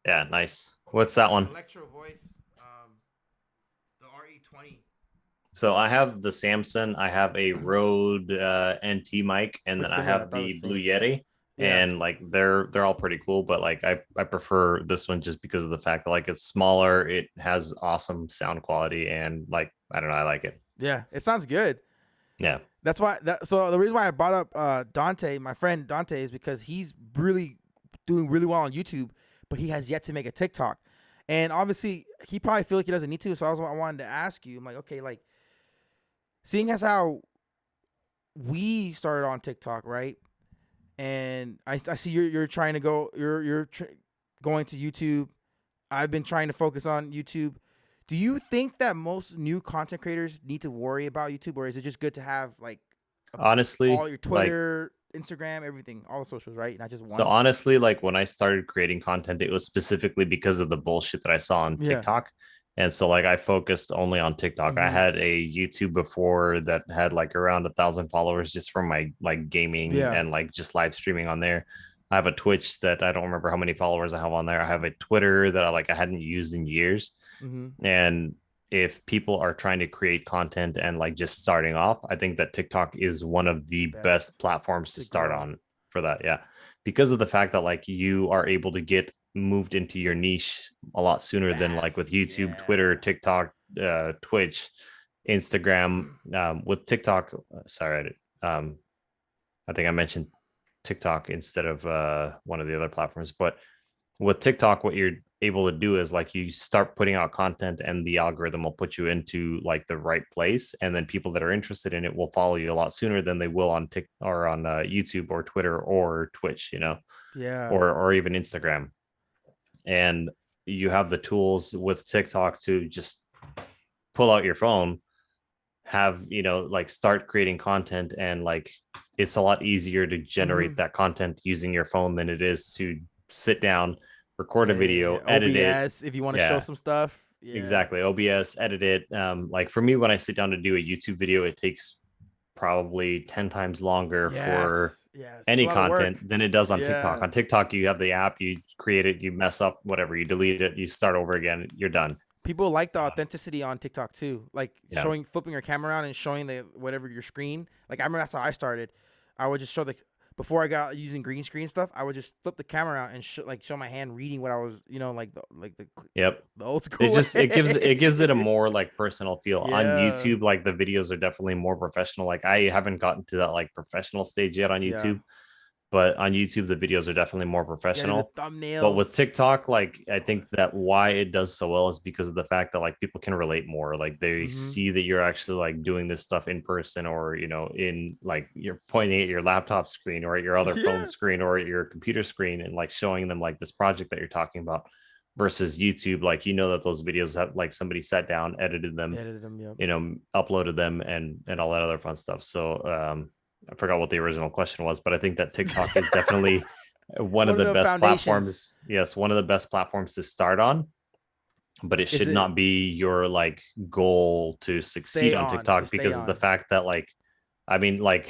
Yeah, nice. What's that one? Electro Voice, the RE20. So I have the Samsung, I have a Rode NT mic, and then It's I similar. I have thought it was the the Blue same. Yeti. Yeah. And like they're all pretty cool, but like I prefer this one just because of the fact that like it's smaller, it has awesome sound quality, and like I don't know, I like it. Yeah. It sounds good. Yeah. That's why. So the reason why I brought up Dante, my friend Dante, is because he's really doing really well on YouTube, but he has yet to make a TikTok. And obviously, he probably feel like he doesn't need to. So I wanted to ask you. I'm like, okay, like seeing as how we started on TikTok, right? And I see you're trying to go. Going to YouTube. I've been trying to focus on YouTube. Do you think that most new content creators need to worry about YouTube, or is it just good to have like all Honestly, your like Twitter, Instagram, everything, all the socials, right? Not just so one. honestly, like when I started creating content, it was specifically because of the bullshit that I saw on Yeah. TikTok. And so like I focused only on TikTok. I Mm-hmm. had a YouTube before that had like around 1,000 followers just from my like gaming Yeah. and like just live streaming on there. I have a Twitch that I don't remember how many followers I have on there. I have a Twitter that I hadn't used in years. Mm-hmm. And if people are trying to create content and like just starting off, I think that TikTok is one of the Best best platforms to to start grow. on for that. Yeah. Because of the fact that like you are able to get moved into your niche a lot sooner than like with Fast. YouTube, Twitter, Yeah. TikTok, Twitch, Instagram. With TikTok, sorry, I think I mentioned TikTok instead of one of the other platforms, but with TikTok, what you're able to do is like you start putting out content and the algorithm will put you into like the right place. And then people that are interested in it will follow you a lot sooner than they will on Tik or on YouTube or Twitter or Twitch, Yeah. or even Instagram. And you have the tools with TikTok to just pull out your phone, have, like start creating content, and like it's a lot easier to Mm-hmm. generate that content using your phone than it is to sit down, record a video, Yeah. edit it. OBS, if you want to show Yeah, some stuff. Yeah. exactly. OBS, edit it. Like for me, when I sit down to do a YouTube video, it takes probably 10 times longer for Yes. Yes. It's a any lot of content work. than it does on TikTok. Yeah. On TikTok, you have the app, you create it, you mess up, whatever, you delete it, you start over again, you're done. People like the authenticity on TikTok too, like Yeah. flipping your camera around and showing the whatever your screen. Like I remember that's how I started. I would just show the before I got using green screen stuff. I would just flip the camera out and show my hand reading what I was, Yep. the old It school way. just it gives it a more like personal feel. On Yeah, YouTube, like the videos are definitely more professional. Like I haven't gotten to that like professional stage yet on yeah. YouTube, but on YouTube the videos are definitely more You gotta do professional. the But with thumbnails, TikTok, like I all that think that stuff. why it does so well is because of the fact that like people can relate more. Like they Mm-hmm. see that you're actually like doing this stuff in person, or in like you're pointing at your laptop screen or at your other phone Yeah, screen or at your computer screen and like showing them like this project that you're talking about, versus YouTube, like that those videos have like somebody sat down, edited them, edited them. Yep. uploaded them, and all that other fun stuff. So I forgot what the original question was, but I think that TikTok is definitely one of One of the the best foundations platforms. Yes, one of the best platforms to start on, but it is should it not be your like goal to succeed stay on on to TikTok stay because of the on. fact that like I mean like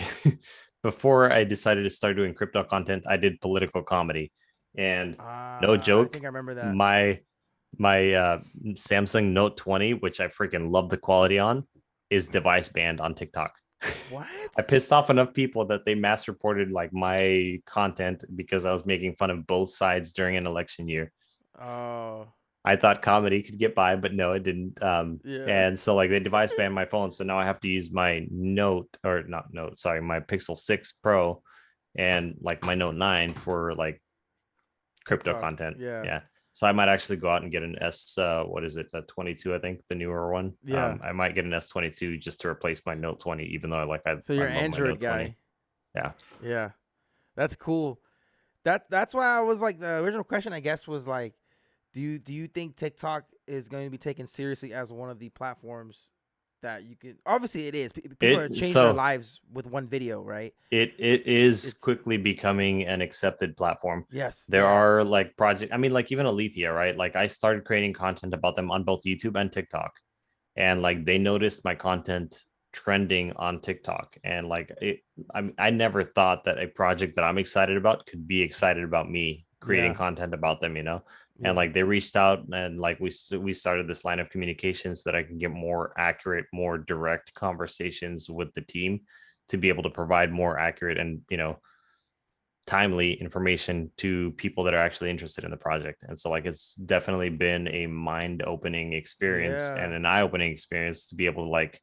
before I decided to start doing crypto content, I did political comedy, and no I joke, think I remember that. my Samsung Note 20, which I freaking love the quality on, is device banned on TikTok. I What? pissed off enough people that they mass reported like my content because I was making fun of both sides during an election year. Oh, I thought comedy could get by, but no, it didn't. yeah. And so like they device banned my phone, so now I have to use my Note, or not Note, sorry, my Pixel 6 Pro and like my Note 9 for like crypto TikTok. content. Yeah. Yeah. So I might actually go out and get an S. What is it? A 22, I think, the newer one. Yeah. I might get an S22 just to replace my Note 20, even though So I you're an love my Android Note 20. guy. Yeah. Yeah. That's cool. That's why I was like the original question I guess was like do you think TikTok is going to be taken seriously as one of the platforms that you can obviously it is. People are It changing their so lives with one video, right? it is It's quickly becoming an accepted platform. yes, There yeah. are like project. I mean, like even Alethea, right? Like I started creating content about them on both YouTube and TikTok, and like they noticed my content trending on TikTok, and like I never thought that a project that I'm excited about could be excited about me creating Yeah. content about them, and Yeah. like they reached out, and like we started this line of communication so that I can get more accurate, more direct conversations with the team to be able to provide more accurate and timely information to people that are actually interested in the project. And so like it's definitely been a mind-opening experience and Yeah. an eye-opening experience to be able to like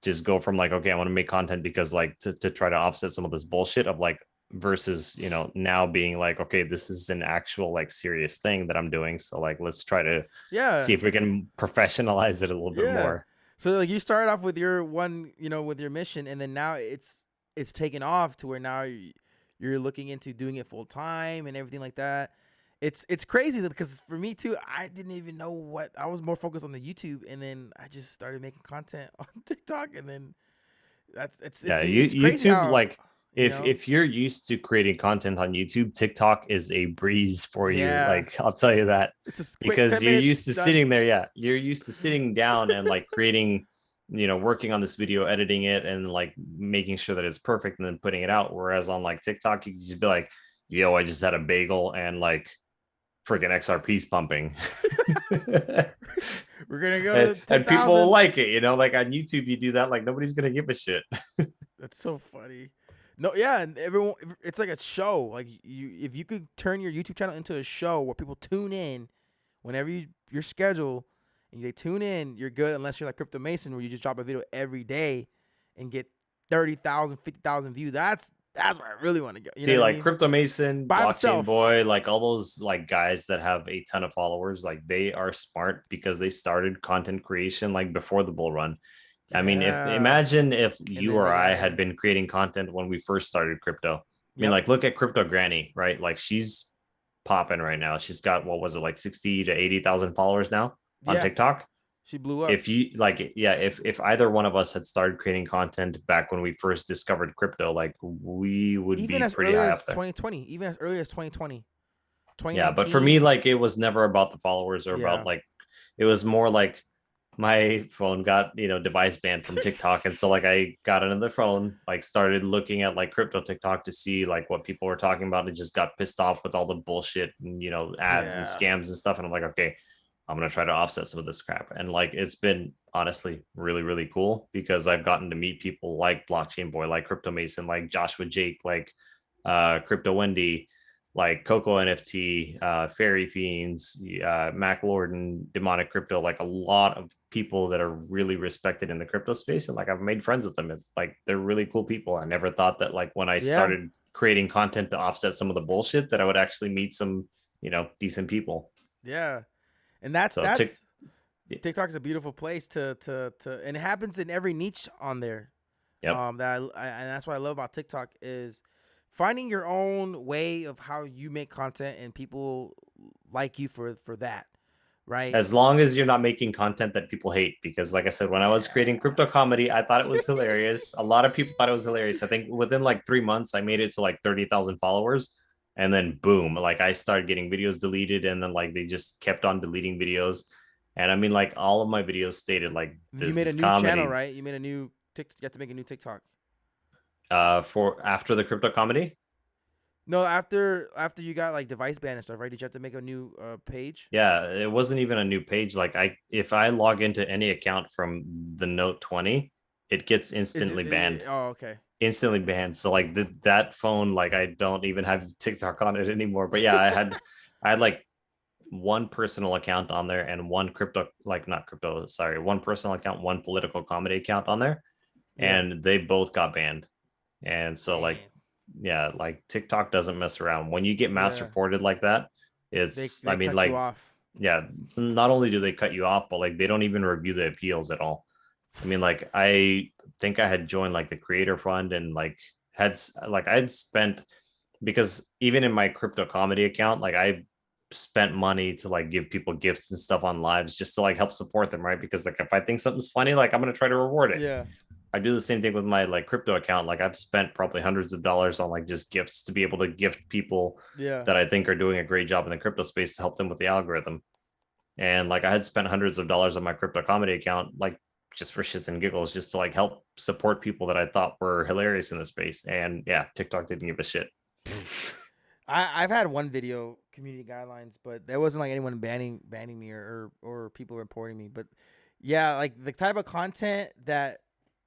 just go from like, okay, I want to make content because like to try to offset some of this bullshit of like, versus now being like, okay, this is an actual like serious thing that I'm doing, so like let's try to Yeah. see if we can professionalize it a little bit Yeah. more. So like you started off with your one, with your mission, and then now it's taken off to where now you're looking into doing it full time and everything like that. It's crazy because for me too, I didn't even know what I was more focused on the YouTube, and then I just started making content on TikTok, and then that's Yeah, it's crazy YouTube, how like if you're used to creating content on YouTube, TikTok is a breeze for you. yeah, Like I'll tell you that, it's just quick because 10 you're minutes used to done. sitting there. Yeah, you're used to sitting down and like creating, working on this video, editing it, and like making sure that it's perfect, and then putting it out. Whereas on like TikTok, you can just be like, "Yo, I just had a bagel and like freaking XRP's pumping." We're gonna go and, to and people will 10,000. like it, like on YouTube, you do that, like nobody's gonna give a shit. That's so funny. No, yeah, and everyone, it's like a show. Like if you could turn your YouTube channel into a show where people tune in whenever your schedule, and they tune in, you're good. Unless you're like Crypto Mason, where you just drop a video every day and get 30,000, 50,000 views. That's where I really want to go. You know See, what I like mean? Crypto Mason, By Blockchain himself. Boy, like all those like guys that have a ton of followers, like they are smart because they started content creation like before the bull run. I mean, if Yeah, imagine if and you then or they got I had in. been creating content when we first started crypto. I mean, Yep. like look at Crypto Granny, right? Like she's popping right now. She's got, what was it, like 60 to 80,000 followers now on Yeah, TikTok. she blew up. If you like, yeah, if either one of us had started creating content back when we first discovered crypto, like we would Even be as pretty early high as up there. 2020. Even as early as 2020, Yeah, but for me, 2019. like it was never about the followers or about Yeah. like, it was more like my phone got device banned from TikTok, and so like I got another phone, like started looking at like crypto TikTok to see like what people were talking about, and just got pissed off with all the bullshit and ads and Yeah. scams and stuff, and I'm like, okay, I'm gonna try to offset some of this crap. And like it's been honestly really really cool because I've gotten to meet people like Blockchain Boy, like Crypto Mason, like Joshua Jake, like Crypto Wendy, like Coco NFT, Fairy Fiends, Mac Lorden, Demonic Crypto, like a lot of people that are really respected in the crypto space. And like I've made friends with them. And, like they're really cool people. I never thought that like when I Yeah. started creating content to offset some of the bullshit that I would actually meet some, decent people. Yeah. And that's So tick, that's TikTok is a beautiful place to and it happens in every niche on there. yep. And that's what I love about TikTok is finding your own way of how you make content and people like you for that, right? As long as you're not making content that people hate, because like I said, when I was creating Yeah. crypto comedy, I thought it was hilarious. A lot of people thought it was hilarious. I think within like 3 months I made it to like 30,000 followers, and then boom, like I started getting videos deleted, and then like they just kept on deleting videos. And I mean, like all of my videos stated like, You this made a is new channel, comedy. right? You made a new TikTok. You have to make a new TikTok. For after the crypto comedy. No, after you got like device ban and stuff, right? Did you have to make a new page? Yeah, it wasn't even a new page. Like if I log into any account from the Note 20, it gets Is instantly it, banned. oh, okay. Instantly banned. So like that phone, like I don't even have TikTok on it anymore. But yeah, I had like one personal account on there and one crypto, like not crypto, sorry, one personal account, one political comedy account on there, Yeah. and they both got banned. And so like, Damn. yeah, like TikTok doesn't mess around. When you get mass Yeah. reported like that, They it's, I they mean, cut you like, off. yeah, not only do they cut you off, but like they don't even review the appeals at all. I mean, like I think I had joined like the creator fund, and like I'd spent, because even in my crypto comedy account, like I spent money to like give people gifts and stuff on lives just to like help support them, right? Because like if I think something's funny, like I'm gonna try to reward it. Yeah. I do the same thing with my like crypto account. Like I've spent probably hundreds of dollars on like just gifts to be able to gift people Yeah. that I think are doing a great job in the crypto space to help them with the algorithm. And like I had spent hundreds of dollars on my crypto comedy account, like just for shits and giggles, just to like help support people that I thought were hilarious in the space. And yeah, TikTok didn't give a shit. I've had one video community guidelines, but there wasn't like anyone banning me or people reporting me. But yeah, like the type of content that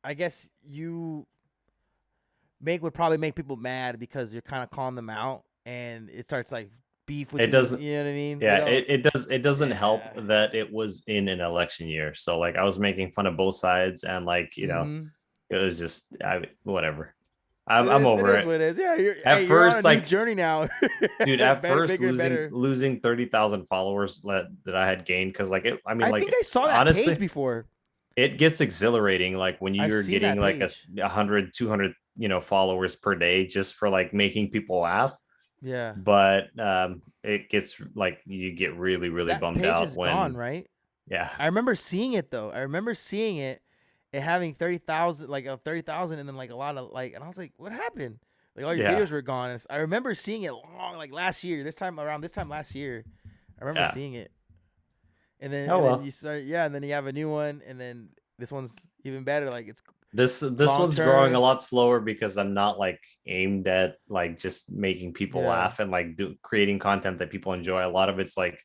I guess you make would probably make people mad because you're kind of calling them out, and it starts like beef It between. doesn't. You know what I mean? They Yeah, don't. it doesn't help Yeah. that it was in an election year. So like I was making fun of both sides, and like Mm-hmm. it was just whatever. It I'm is. It over is it. what it is. Yeah. At You're on a first, new like journey now. dude, at Better, first bigger, better. losing 30,000 followers that I had gained, because like I mean, I like think I saw that page honestly, before. it gets exhilarating like when I've you're seen getting that like page. 100 200 followers per day just for like making people laugh. Yeah. But it gets like you get really That bummed page out is gone, when right? yeah. I remember seeing it though. I remember seeing it and having 30,000, like 30,000, and then like a lot of like, and I was like, what happened? Like all your Yeah. videos were gone. I remember seeing it long, like last year. Around this time last year, I remember Yeah. seeing it. Oh And then well. you start, yeah, and then you have a new one, and then this one's even better. Like it's This long one's growing a term. lot slower because I'm not like aimed at like just making people Yeah. laugh and like creating content that people enjoy. A lot of it's like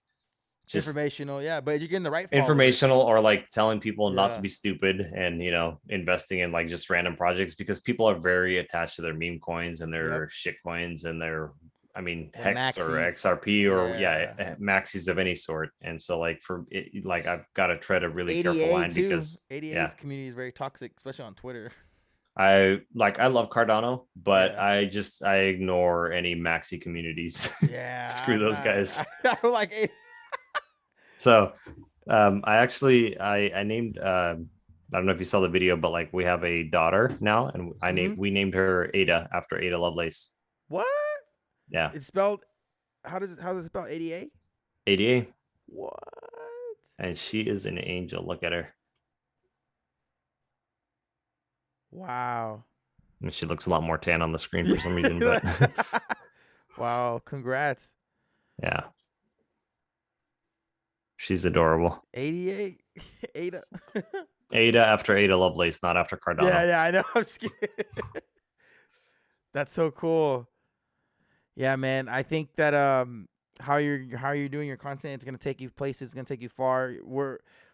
just Informational, yeah, but you're getting the right informational followers. or like telling people not to Yeah. be stupid and investing in like just random projects, because people are very attached to their meme coins and Yep. their shit coins and their I mean The hex or maxis. XRP or yeah, Yeah. maxis of any sort. And so like for it, like I've got to tread a really careful ADA line too. because yeah, ADA's community is very toxic, especially on Twitter. I love Cardano, but Yeah. I ignore any maxi communities. Yeah. Screw I'm those not. guys. I don't like ADA. So I actually I named I don't know if you saw the video, but like we have a daughter now, and Mhm. we named her Ada after Ada Lovelace. What? Yeah, It's spelled. How does it spell? ADA. ADA, What? and she is an angel. Look at her, Wow. and she looks a lot more tan on the screen for some reason. But Wow. Congrats. yeah, she's adorable. 88. Ada. Ada after Ada Lovelace, not after Cardano. Yeah. I know. I'm just kidding. That's so cool. Yeah, man. I think that how you're doing your content, it's gonna take you places, it's gonna take you far.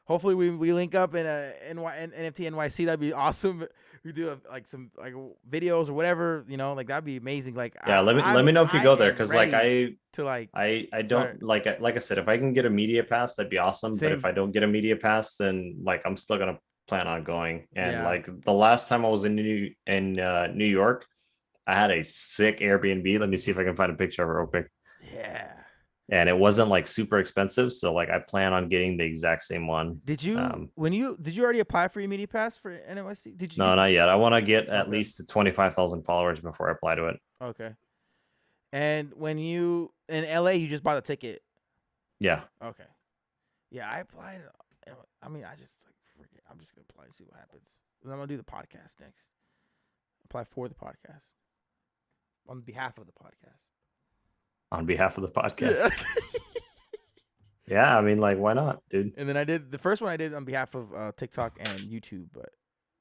Hopefully we link up in a NFT NYC. That'd be awesome. We do like some like videos or whatever, like that'd be amazing. Like Yeah, let me know if you I go there, am because like ready to like I start. don't like I said, if I can get a media pass, that'd be awesome. But if Same. I don't get a media pass, then like I'm still gonna plan on going. And Yeah. like the last time I was in New York, I had a sick Airbnb. Let me see if I can find a picture of it real quick. Yeah. And it wasn't like super expensive, so like I plan on getting the exact same one. Did you already apply for your media pass for NYC? Did No, you? not yet. I want to get at Okay. least 25,000 followers before I apply to it. Okay. And when you in LA, you just bought a ticket. Yeah. Okay. Yeah, I applied. I mean, I just like forget. I'm just gonna apply and see what happens. And I'm gonna do the podcast next. Apply for the podcast on behalf of the podcast. On behalf of the podcast. Yeah. Yeah, I mean, like, why not, dude? And then I did the first one I did on behalf of TikTok and YouTube, but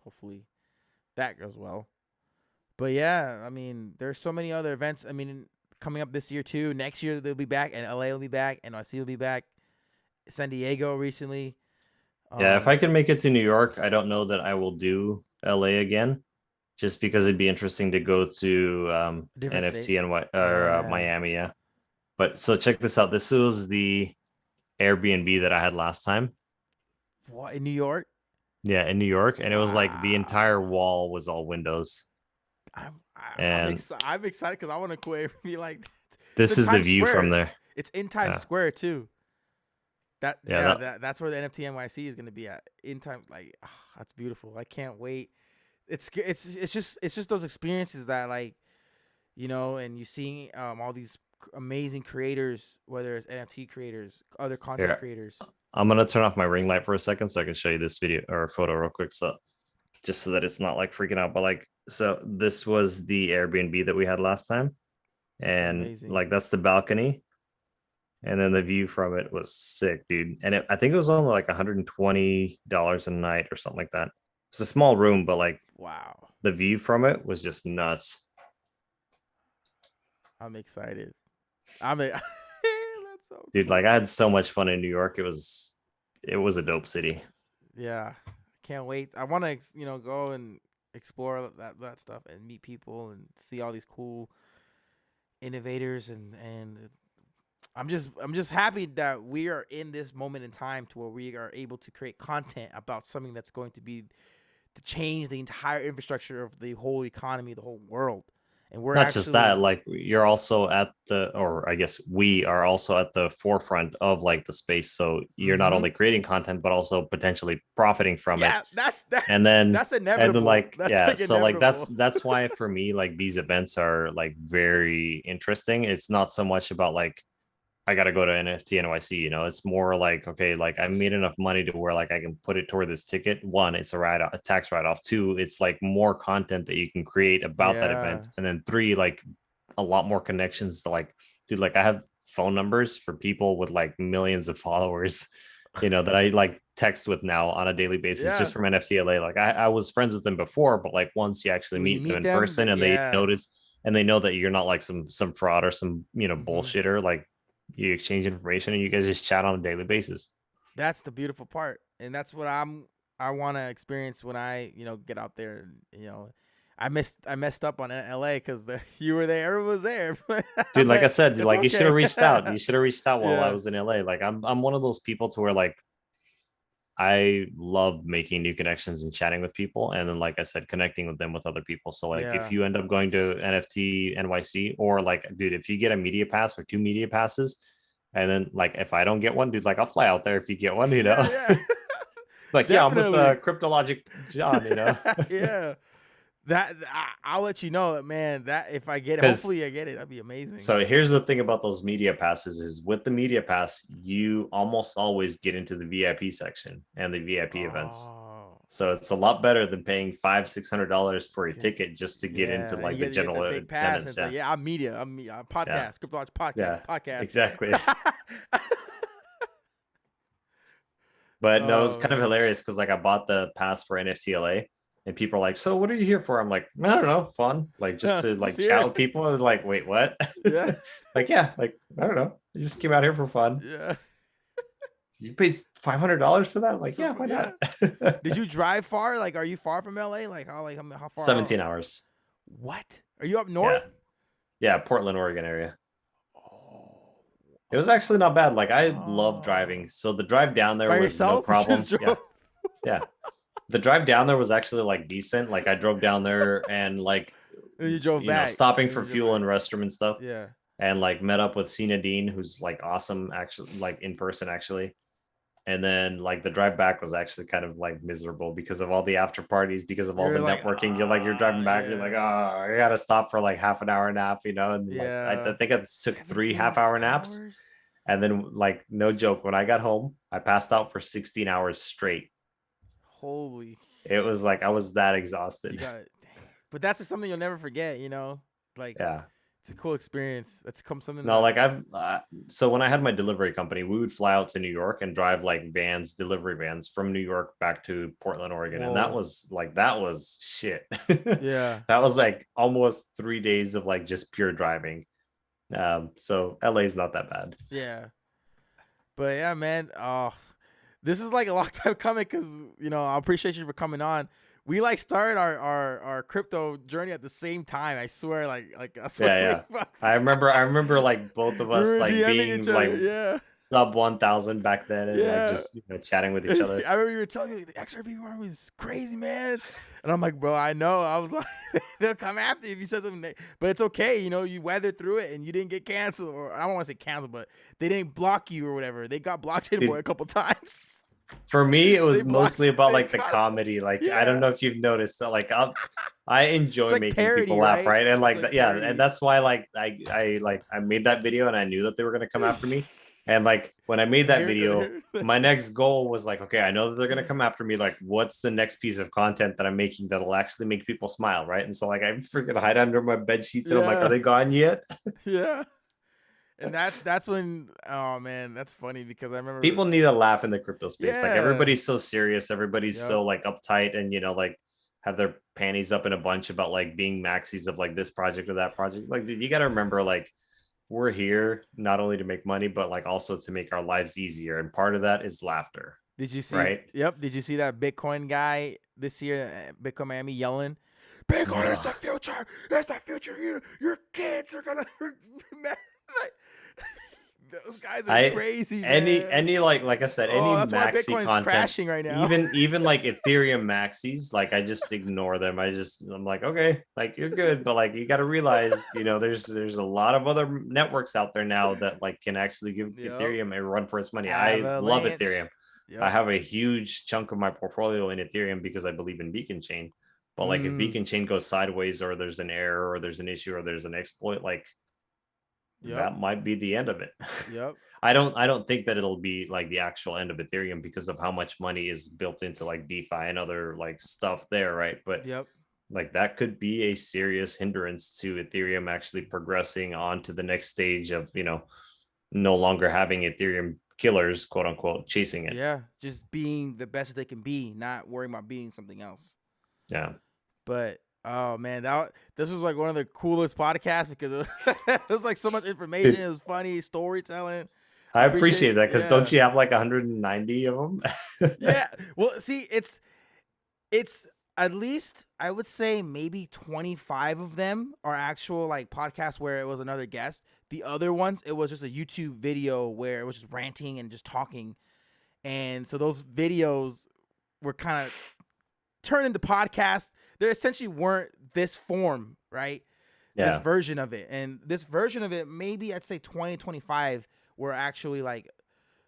hopefully that goes well. But yeah, I mean, there's so many other events. I mean, coming up this year too. Next year they'll be back, and LA will be back, NYC will be back. San Diego recently. Yeah, if I can make it to New York, I don't know that I will do LA again, just because it'd be interesting to go to Different NFT state. and Yeah. Miami. Yeah, but so check this out. This was the Airbnb that I had last time. What, in New York? Yeah, in New York, and it was like the entire Wow. wall was all windows. And I'm excited because I want to quit be like that. It's this in is the Times view from Square. there. It's in Times Yeah. Square too. Yeah, That's where the NFT NYC is gonna be at. In time, like that's beautiful. I can't wait. It's just those experiences that like, and you seeing all these amazing creators, whether it's NFT creators, other content Here, creators. I'm gonna turn off my ring light for a second so I can show you this video or photo real quick. So just so that it's not like freaking out. But like, so this was the Airbnb that we had last time. That's And amazing. like, that's the balcony. And then the view from it was sick, dude. And I think it was only like $120 a night or something like that. It's a small room, but like Wow, the view from it was just nuts. I'm excited. I mean, that's so Dude, cool. like I had so much fun in New York. It was a dope city. Yeah, can't wait. I want to, go and explore that stuff and meet people and see all these cool innovators and I'm just happy that we are in this moment in time to where we are able to create content about something that's going to change the entire infrastructure of the whole economy, the whole world. And we're Not just that, actually, like you're also at the, or I guess we are also at the forefront of like the space. So you're not hmm only creating content, but also potentially profiting from it. yeah, that's And then, that's inevitable. like, That's yeah, like so like that's inevitable. that's why for me, like these events are like very interesting. It's not so much about like I gotta go to NFT NYC, it's more like, okay, like I made enough money to where like I can put it toward this ticket. One, it's a tax write-off. Two, it's like more content that you can create about that Yeah. event. And then three, like a lot more connections to like, dude, like I have phone numbers for people with like millions of followers, that I like text with now on a daily basis Yeah. just from NFTLA. Like I was friends with them before, but like once you actually When you meet them meet in them, person and they yeah. notice and they know that you're not like some fraud or some hmm bullshitter, like you exchange information and you guys just chat on a daily basis. That's the beautiful part, and that's what I want to experience when I get out there. I messed up on LA because you were there, everyone was there. Dude, like I But said, it's like you should have okay. reached out. You should have reached out while I Yeah. was in LA. Like I'm one of those people to where like I love making new connections and chatting with people. And then, like I said, connecting with them with other people. So, like, if Yeah. you end up going to NFT NYC, or like, dude, if you get a media pass or two media passes, and then, like, if I don't get one, dude, like, I'll fly out there if you get one, Yeah. Yeah. like, yeah, I'm with Definitely. Cryptologic John. Yeah. I'll let you know, man. That if I get it, Because hopefully I get it. That'd be amazing. so here's the thing about those media passes is with the media pass, you almost always get into the VIP section and the VIP events. Oh, So it's a lot better than paying $500-$600 for a because ticket just to get into yeah, and like you the get the general big pass, and attendance. it's like, Yeah, yeah, I'm media, I'm yeah, podcast, Cryptologic podcast, yeah, podcast. exactly. But no, it was Oh kind of man, hilarious because like I bought the pass for NFTLA and people are like, "So what are you here for?" I'm like, "I don't know, fun, like just to just like chat here. with people." And like, wait, what? Yeah, Like, yeah, like I don't know, I just came out here for fun. yeah, You paid $500 for that? I'm like, yeah, why yeah. not? Did you drive far? Like, are you far from LA? How far 17 out? hours. What? Are you up north? Yeah, yeah, Portland, Oregon area. Oh, It was actually not bad. Like I love oh. driving. So the drive down there By was no yourself? You just problem. Yeah. drove? Yeah. The drive down there was actually like decent. Like I drove down there and like And you drove back. stopping And for you drove fuel back. and restroom and stuff, Yeah. and like met up with Cena Dean, who's like awesome actually, like in person actually. And then like the drive back was actually kind of like miserable because of all the after parties, because of all the You're like, networking. You're driving back, you're like, yeah, oh, I gotta stop for like half an hour nap, and like I yeah. think I took three 17 half-hour naps. hours? And then, like, no joke, when I got home, I passed out for 16 hours straight. Holy, It was like I was that you exhausted. got it. But that's just something you'll never forget, Like, Yeah. it's a cool experience. That's come something No, that, like so when I had my delivery company, we would fly out to New York and drive like delivery vans from New York back to Portland, Oregon. And whoa. that was shit. Yeah. That was like almost 3 days of like just pure driving. So LA is not that bad. Yeah. But yeah, man. This is like a long time coming because, I appreciate you for coming on. We like started our crypto journey at the same time. I swear, like I swear. Yeah, yeah. I remember like both of We us were like DMing being each like other. Yeah. sub 1,000 back then and like Yeah. just chatting with each other. I remember you were telling me the XRP market is crazy, man. And I'm like, bro, I know. I was like, they'll come after you if you said something. But it's okay. You weathered through it and you didn't get canceled. Or I don't want to say canceled, but they didn't block you or whatever. They got blockchain boy Dude, a couple times. for me, it They was blocked. mostly about They like the got. comedy. Like I don't Yeah. know if you've noticed that like I It's enjoy like making people parody, laugh, right? right? And It's like like yeah, and parody. that's why like I made that video and I knew that they were gonna come after me. And like when I made that video, my next goal was like, okay, I know that they're gonna come after me. Like, what's the next piece of content that I'm making that'll actually make people smile, right? And so like I freaking hide under my bed sheets and I'm like, are Yeah. they gone yet? Yeah. And that's when, oh man, that's funny because I People remember. need a laugh in the crypto space. Like Yeah. everybody's so serious, everybody's Yep. so like uptight and like have their panties up in a bunch about like being maxis of like this project or that project. Like, dude, you got to remember, like we're here not only to make money, but like also to make our lives easier. And part of that is laughter, Did you see? right? Yep. Did you see that Bitcoin guy this year, Bitcoin Miami, yelling, "Bitcoin is No. the future. It's the future. Your kids are gonna." Like, those guys are I crazy, man. any like I said, Oh, any that's why maxi Bitcoin's content, crashing right now. even like Ethereum maxis, like I just ignore them. I'm like, okay, like you're good, but like you got to realize, there's a lot of other networks out there now that like can actually give Yep. Ethereum a run for its money. I love Avalanche. Ethereum. I Yep. have a huge chunk of my portfolio in Ethereum because I believe in Beacon Chain. But like if Mm. Beacon Chain goes sideways or there's an error or there's an issue or there's an exploit, like Yep. that might be the end of it. Yep. I don't think that it'll be like the actual end of Ethereum because of how much money is built into like DeFi and other like stuff there, right? But Yep. like that could be a serious hindrance to Ethereum actually progressing on to the next stage of, no longer having Ethereum killers, quote unquote, chasing it. Yeah. Just being the best they can be, not worrying about being something else. Yeah. But oh man, this was like one of the coolest podcasts because it was like so much information. It was funny storytelling. I I appreciate, appreciate that because don't yeah, you have like 190 of them? yeah. Well, see, it's at least I would say maybe 25 of them are actual like podcasts where it was another guest. The other ones, it was just a YouTube video where it was just ranting and just talking. And so those videos were kind of turned into podcasts. They essentially weren't this form, right? This Yeah. version of it. And this version of it, maybe I'd say 2025, were actually like,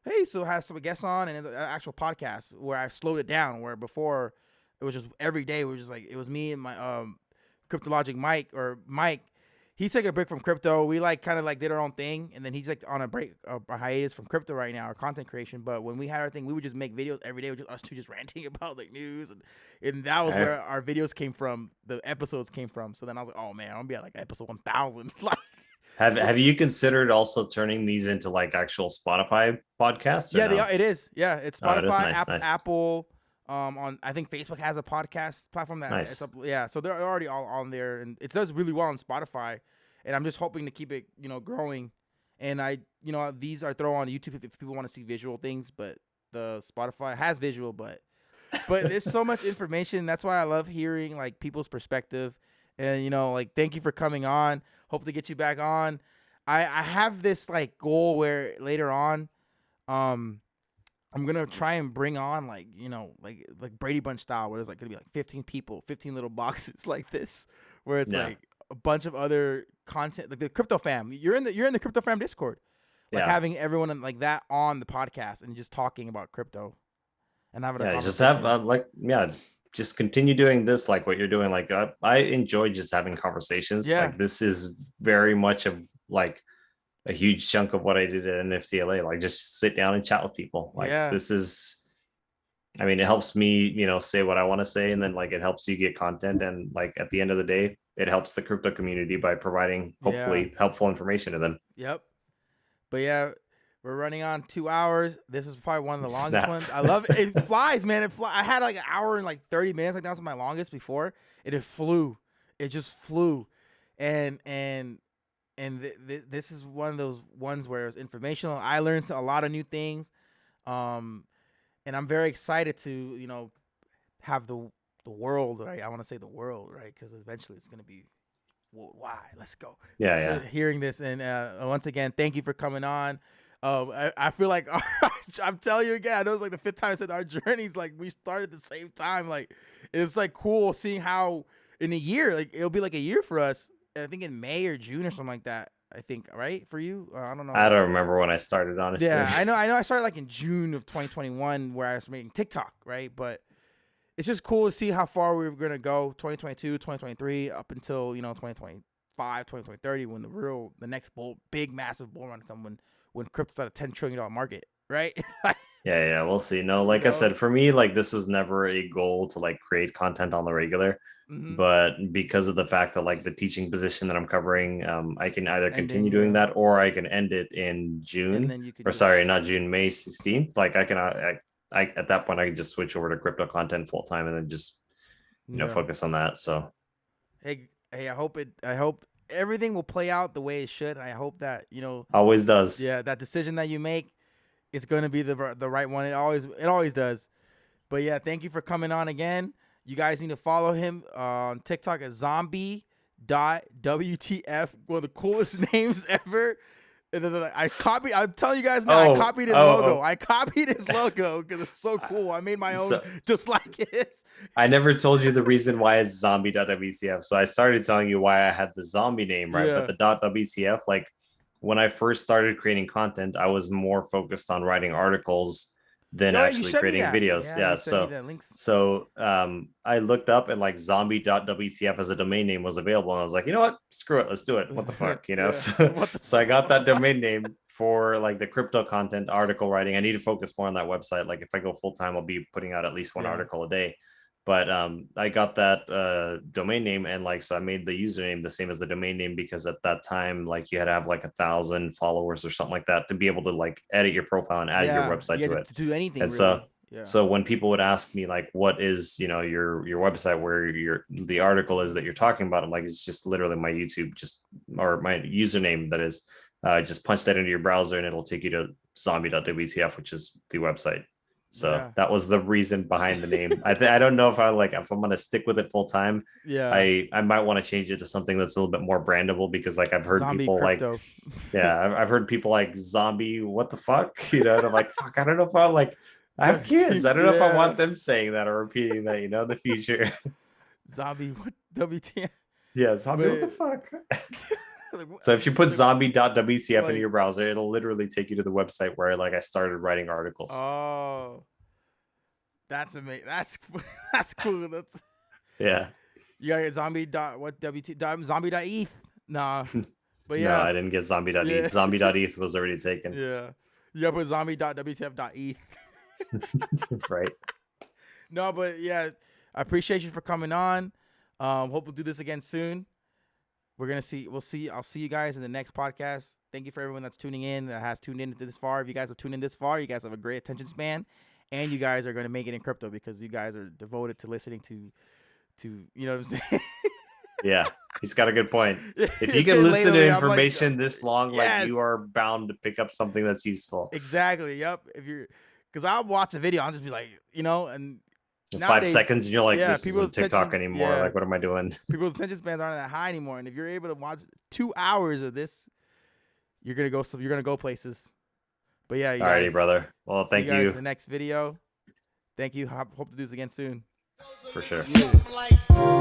hey, so have some guests on and an actual podcast where I slowed it down. Where before it was just every day, it was just like, it was me and my Cryptologic Mike. He's taking a break from crypto. We like kind of like did our own thing, and then he's like on a break, a hiatus from crypto right now, our content creation. But when we had our thing, we would just make videos every day with just us two just ranting about like news, and that was I, where our videos came from. The episodes came from. So then I was like, oh man, I'm gonna be at like episode 1,000. Like, so have you considered also turning these into like actual Spotify podcasts or yeah, no? it is. Yeah, it's Oh, it is Spotify, nice, nice, Apple. On I think Facebook has a podcast platform that it's nice. up. Yeah, so they're already all on there, and it does really well on Spotify. And I'm just hoping to keep it, growing. And these are throw on YouTube if people want to see visual things, but the Spotify has visual, but there's so much information. That's why I love hearing like people's perspective. And like thank you for coming on. Hope to get you back on. I have this like goal where later on, um, I'm gonna try and bring on like like Brady Bunch style, where there's like gonna be like 15 people, 15 little boxes like this, where it's Yeah, like a bunch of other content, like the crypto fam. You're in the crypto fam Discord, like yeah, having everyone like that on the podcast and just talking about crypto and having a yeah. Just have conversation. just continue doing this like what you're doing. Like I enjoy just having conversations. Yeah, Like this is very much of like a huge chunk of what I did at NFTLA. Like just sit down and chat with people. Like yeah, this is. I mean, it helps me, say what I want to say, and then like it helps you get content, and like at the end of the day, it helps the crypto community by providing yeah, hopefully helpful information to them. yep. But yeah, we're running on 2 hours. This is probably one of the longest Snap. ones. I love it. It flies, man. It fly. I had like an hour and like 30 minutes. Like that was my longest before. It flew. It just flew, and this is one of those ones where it's informational. I learned a lot of new things, um, and I'm very excited to have the world. Right, I want to say the world, right, because eventually it's gonna be worldwide. Let's go. Yeah, To yeah. hearing this, and once again, thank you for coming on. I feel like I'm telling you again. I know it's like the fifth time I said our journeys. Like we started at the same time. Like it's like cool seeing how in a year, like it'll be like a year for us. I think in May or June or something like that. I think right for you. I don't know. I don't remember when I started, honestly. Yeah, I know. I started like in June of 2021 where I was making TikTok, right? But it's just cool to see how far we were gonna go 2022, 2023, up until 2025, 2030, when the next big massive bull run come when crypto's at a $10 trillion market, right? Yeah, yeah, we'll see. No, you like I know. said, for me, like this was never a goal to like create content on the regular, Mm-hmm. but because of the fact that like the teaching position that I'm covering, I can either continue Ending, doing yeah, that or I can end it in and June, then you can or sorry, just not June, May 16th. Like I can, at that point I can just switch over to crypto content full time and then just yeah. focus on that. So Hey, I hope everything will play out the way it should. And I hope that Always does. yeah, that decision that you make is going to be the right one. It always does. But yeah, thank you for coming on again. You guys need to follow him on TikTok at Zombie.wtf, one of the coolest names ever. And then I'm telling you guys now, I copied his logo. I copied his logo because it's so cool. I made my own just like his. I never told you the reason why it's Zombie.wtf. So I started telling you why I had the zombie name, right? Yeah. But the .wtf, like when I first started creating content, I was more focused on writing articles than actually creating videos. Yeah. So I looked up and like Zombie.wtf as a domain name was available. And I was like, you know what? Screw it. Let's do it. What the fuck? So I got that domain name for like the crypto content, article writing. I need to focus more on that website. Like if I go full time, I'll be putting out at least one article a day. But I got that domain name, and like so I made the username the same as the domain name, because at that time like you had to have like 1,000 followers or something like that to be able to like edit your profile and add your website to it. To do anything. And really. so when people would ask me like, what is your website where the article is that you're talking about, I'm like, it's just literally my YouTube, or my username. That is, just punch that into your browser and it'll take you to zombie.wtf, which is the website. So that was the reason behind the name. I don't know if I'm going to stick with it full time. Yeah. I might want to change it to something that's a little bit more brandable, because like I've heard Zombie people crypto. I've heard people like zombie, what the fuck? And I'm like, fuck, I don't know if I have kids. I don't know if I want them saying that or repeating that, in the future. Zombie, what WTF? Yeah, zombie, what the fuck? So if you put zombie.wtf into your browser, it'll literally take you to the website where like I started writing articles. Oh, that's amazing. That's cool. That's yeah. You got your zombie.eth. Nah, but No, I didn't get zombie.eth. Yeah. Zombie.eth was already taken. Yeah, you got to put zombie.wtf.eth. Right. No, but yeah, I appreciate you for coming on. Hope we'll do this again soon. I'll see you guys in the next podcast. Thank you for everyone that's tuning in, that has tuned in this far. If you guys have tuned in this far, you guys have a great attention span, and you guys are going to make it in crypto because you guys are devoted to listening to you know what I'm saying? Yeah, he's got a good point. If you can listen to information this long, like you are bound to pick up something that's useful. Exactly. Yep. Because I'll watch a video, I'll just be like, and in 5 seconds, and you're like, this isn't TikTok anymore. Yeah. Like, what am I doing? People's attention spans aren't that high anymore, and if you're able to watch 2 hours of this, you're gonna go places. But yeah, you alrighty, guys, brother. Well, thank you. See you guys in the next video. Thank you. Hope to do this again soon. For sure. Yeah.